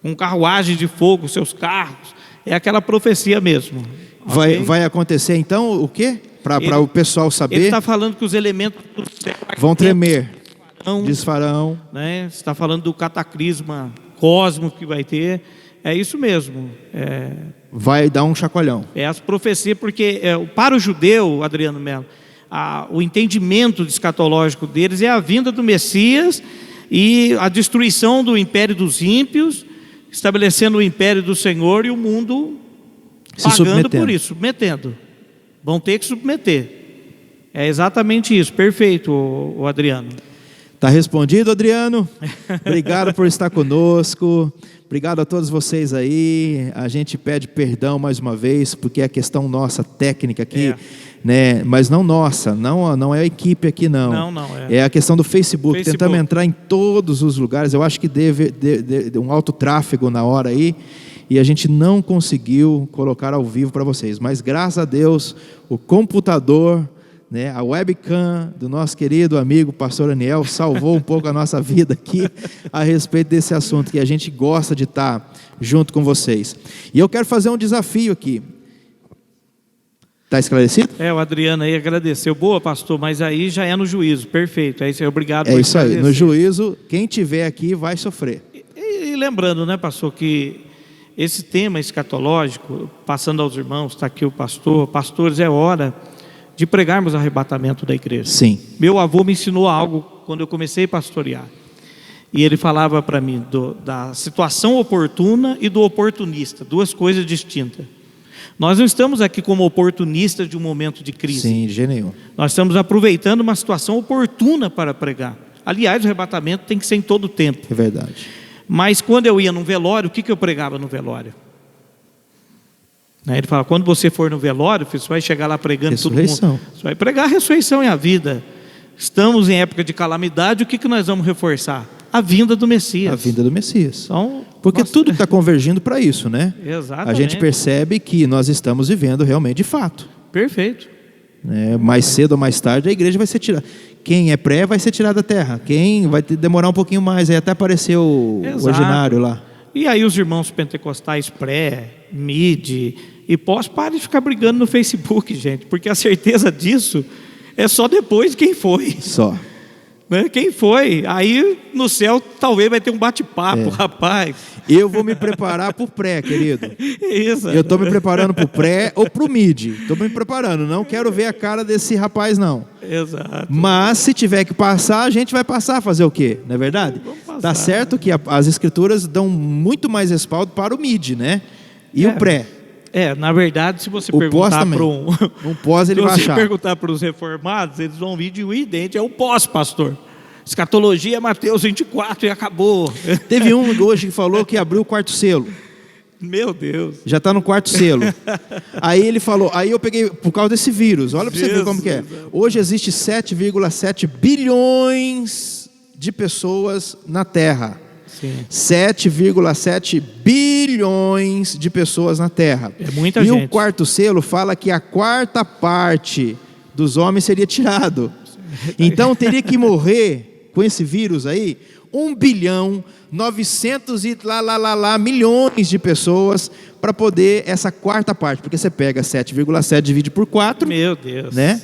com carruagem de fogo, seus carros. É aquela profecia mesmo. Vai acontecer então o quê? Para o pessoal saber. Ele está falando que os elementos do céu vão tremer, desfarão. Né? Está falando do cataclisma cósmico que vai ter. É isso mesmo. Vai dar um chacoalhão. É as profecias, porque para o judeu, Adriano Melo, o entendimento escatológico deles é a vinda do Messias e a destruição do império dos ímpios, estabelecendo o império do Senhor e o mundo pagando por isso, submetendo. Vão ter que submeter. É exatamente isso. Perfeito, o Adriano. Está respondido, Adriano. Obrigado por estar conosco. Obrigado a todos vocês aí. A gente pede perdão mais uma vez, porque é questão nossa, técnica aqui, né? Mas não nossa, não é a equipe aqui não. É a questão do Facebook. Tentamos entrar em todos os lugares. Eu acho que deve um alto tráfego na hora aí, e a gente não conseguiu colocar ao vivo para vocês. Mas graças a Deus, o computador né? A webcam do nosso querido amigo pastor Daniel salvou um pouco a nossa vida aqui a respeito desse assunto, que a gente gosta de estar junto com vocês. E eu quero fazer um desafio aqui. Está esclarecido? O Adriano aí agradeceu. Boa, pastor, mas aí já é no juízo. Perfeito. Aí, obrigado por É isso aí. esclarecer. No juízo, quem tiver aqui vai sofrer. E lembrando, né, pastor, que esse tema escatológico, passando aos irmãos, está aqui o pastor, pastores, é hora de pregarmos o arrebatamento da igreja. Sim. Meu avô me ensinou algo quando eu comecei a pastorear. E ele falava para mim da situação oportuna e do oportunista, duas coisas distintas. Nós não estamos aqui como oportunistas de um momento de crise. Sim, de jeito nenhum. Nós estamos aproveitando uma situação oportuna para pregar. Aliás, o arrebatamento tem que ser em todo o tempo. É verdade. Mas quando eu ia num velório, o que eu pregava no velório? Ele fala, quando você for no velório, você vai chegar lá pregando todo mundo. Você vai pregar a ressurreição e a vida. Estamos em época de calamidade, o que nós vamos reforçar? A vinda do Messias. A vinda do Messias. Então, porque tudo está convergindo para isso, né? Exatamente. A gente percebe que nós estamos vivendo realmente de fato. Perfeito. Mais cedo ou mais tarde a igreja vai ser tirada. Quem é pré vai ser tirado da terra. Quem vai demorar um pouquinho mais. Aí até apareceu o ordinário lá. E aí os irmãos pentecostais pré, mid e pós, parem de ficar brigando no Facebook, gente. Porque a certeza disso é só depois de quem foi. Só. Quem foi? Aí no céu talvez vai ter um bate-papo, rapaz. Eu vou me preparar para o pré, querido. Isso. Eu estou me preparando para o pré ou para o mid. Estou me preparando. Não quero ver a cara desse rapaz, não. Exato. Mas se tiver que passar, a gente vai passar. Fazer o quê? Não é verdade? Tá certo que as escrituras dão muito mais respaldo para o mid, né? E o pré. Na verdade, se você perguntar para um pós, ele vai achar. Se você perguntar para os reformados, eles vão vir de um idente, é o pós, pastor. Escatologia é Mateus 24 e acabou. Teve um hoje que falou que abriu o quarto selo. Meu Deus. Já está no quarto selo. Aí ele falou, aí eu peguei por causa desse vírus. Olha para você ver como que é. Hoje existe 7,7 bilhões de pessoas na Terra. 7,7 bilhões de pessoas na Terra. É muita gente. E o quarto selo fala que a quarta parte dos homens seria tirado. Então teria que morrer com esse vírus aí 1 bilhão 900 e milhões de pessoas para poder essa quarta parte, porque você pega 7,7 divide por 4. Meu Deus. Né?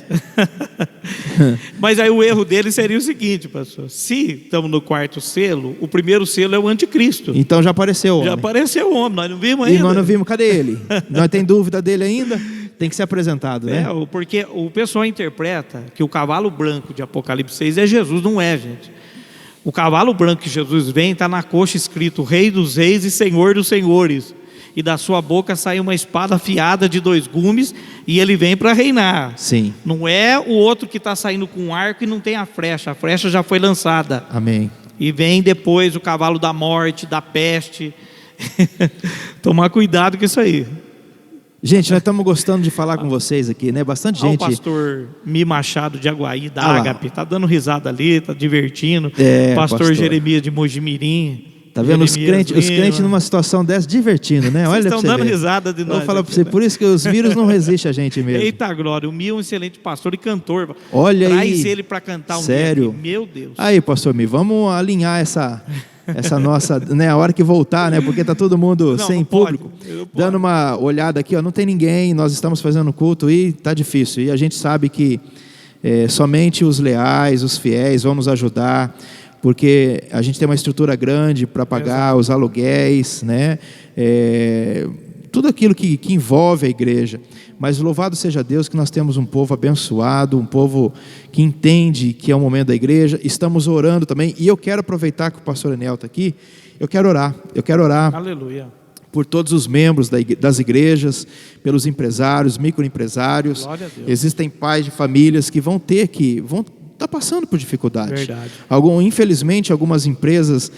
Mas aí o erro dele seria o seguinte, pastor. Se estamos no quarto selo, o primeiro selo é o anticristo. Então já apareceu o homem. Já apareceu o homem, nós não vimos ainda. E nós não vimos, cadê ele? Nós tem dúvida dele ainda? Tem que ser apresentado, né? Porque o pessoal interpreta que o cavalo branco de Apocalipse 6 é Jesus, não é, gente. O cavalo branco que Jesus vem, está na coxa escrito Rei dos Reis e Senhor dos Senhores. E da sua boca sai uma espada afiada de 2 gumes e ele vem para reinar. Sim. Não é o outro que está saindo com um arco e não tem a flecha já foi lançada. Amém. E vem depois o cavalo da morte, da peste. Tomar cuidado com isso aí. Gente, nós estamos gostando de falar com vocês aqui, né? Bastante gente. O pastor Mi Machado de Aguaí, da Ágape, tá dando risada ali, tá divertindo. Pastor Jeremias de Mojimirim. Tá vendo os crentes numa situação dessa divertindo, né? Olha, vocês estão dando risada de nós. Eu vou falar para você, por isso que os vírus não resistem a gente mesmo. Eita glória, o Mi é um excelente pastor e cantor. Olha aí. Traz ele para cantar um sério? Dia. Meu Deus. Aí, pastor Mi, vamos alinhar essa nossa, né, a hora que voltar, né, porque tá todo mundo sem público, dando uma olhada aqui, ó, não tem ninguém, nós estamos fazendo culto e tá difícil, e a gente sabe que somente os leais, os fiéis vão nos ajudar, porque a gente tem uma estrutura grande para pagar os aluguéis, né, tudo aquilo que envolve a igreja. Mas louvado seja Deus que nós temos um povo abençoado, um povo que entende que é o momento da igreja. Estamos orando também, e eu quero aproveitar que o pastor Enel está aqui, eu quero orar. Aleluia. Por todos os membros das igrejas, pelos empresários, microempresários. Glória a Deus. Existem pais de famílias que vão está passando por dificuldade. Verdade. Infelizmente, algumas empresas,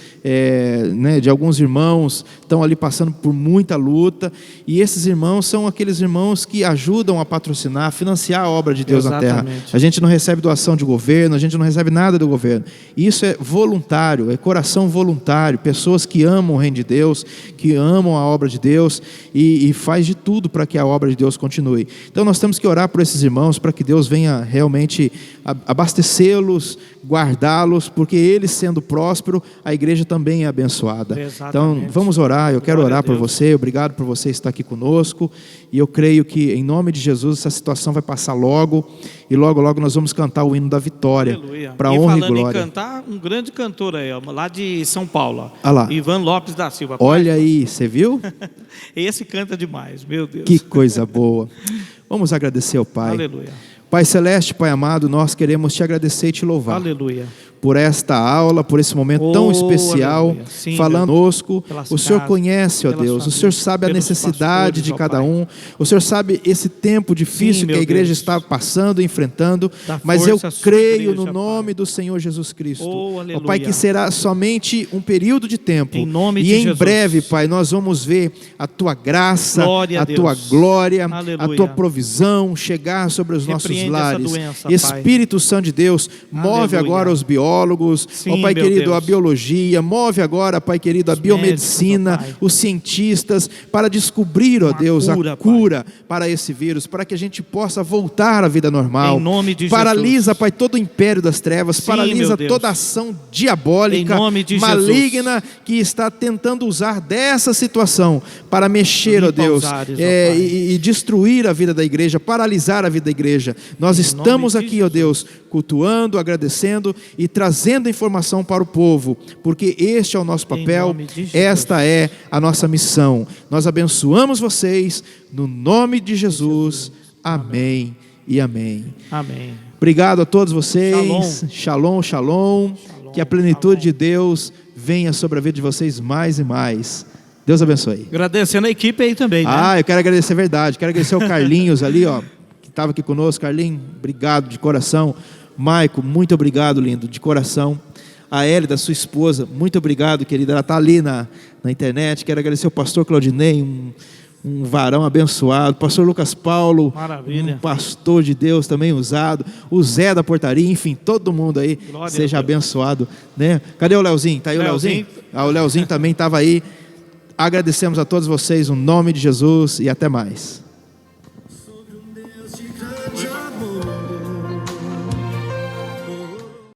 de alguns irmãos, estão ali passando por muita luta, e esses irmãos são aqueles irmãos que ajudam a patrocinar, a financiar a obra de Deus na terra. A gente não recebe doação de governo, a gente não recebe nada do governo. Isso é voluntário, é coração voluntário, pessoas que amam o reino de Deus, que amam a obra de Deus e faz de tudo para que a obra de Deus continue. Então nós temos que orar por esses irmãos para que Deus venha realmente abastecê-los, guardá-los, porque eles sendo próspero, a igreja também é abençoada. Exatamente. Então vamos orar, eu quero orar por você, obrigado por você estar aqui conosco, e eu creio que em nome de Jesus essa situação vai passar logo, e logo logo nós vamos cantar o hino da vitória, para honra e glória. Falando em cantar, um grande cantor aí, lá de São Paulo, lá. Ivan Lopes da Silva. Olha aí, você viu? Esse canta demais, meu Deus. Que coisa boa. Vamos agradecer ao Pai. Aleluia. Pai celeste, Pai amado, nós queremos te agradecer e te louvar. Aleluia. Por esta aula, por esse momento tão especial, Sim, falando conosco. O Senhor casas, conhece, ó Deus, o Senhor sabe a necessidade de cada um, o Senhor sabe esse tempo difícil que a igreja está passando, enfrentando, mas eu creio no nome do Senhor Jesus Cristo, ó Pai, que será somente um período de tempo, e em breve, Pai, nós vamos ver a Tua graça, a Tua glória, a Tua provisão chegar sobre os nossos lares. Espírito Santo de Deus, move agora os biólogos, ó Pai querido, a biologia, move agora, Pai querido, a biomedicina, os cientistas, para descobrir, ó Deus, a cura para esse vírus, para que a gente possa voltar à vida normal. Em nome de Paralisa, Jesus. Pai, todo o império das trevas, paralisa toda ação diabólica, maligna, que está tentando usar dessa situação para mexer, ó Deus, e destruir a vida da igreja, paralisar a vida da igreja. Nós estamos aqui, ó Deus, cultuando, agradecendo e trazendo informação para o povo, porque este é o nosso papel, esta é a nossa missão. Nós abençoamos vocês no nome de Jesus. Amém e amém. Amém. Obrigado a todos vocês. Shalom, shalom. Que a plenitude de Deus venha sobre a vida de vocês mais e mais. Deus abençoe. Agradecendo a equipe aí também, né? Eu quero agradecer, verdade. Quero agradecer ao Carlinhos ali, ó, que estava aqui conosco. Carlinhos, obrigado de coração. Maico, muito obrigado, lindo, de coração. A Hélida, sua esposa, muito obrigado, querida. Ela está ali na internet. Quero agradecer ao pastor Claudinei, um varão abençoado. Pastor Lucas Paulo, maravilha. Um pastor de Deus também usado. O Zé da portaria, enfim, todo mundo aí. Glória seja abençoado, né? Cadê o Leozinho? Está aí o Leozinho? O Leozinho também estava aí. Agradecemos a todos vocês, no nome de Jesus, e até mais. Sobre um Deus de grande amor.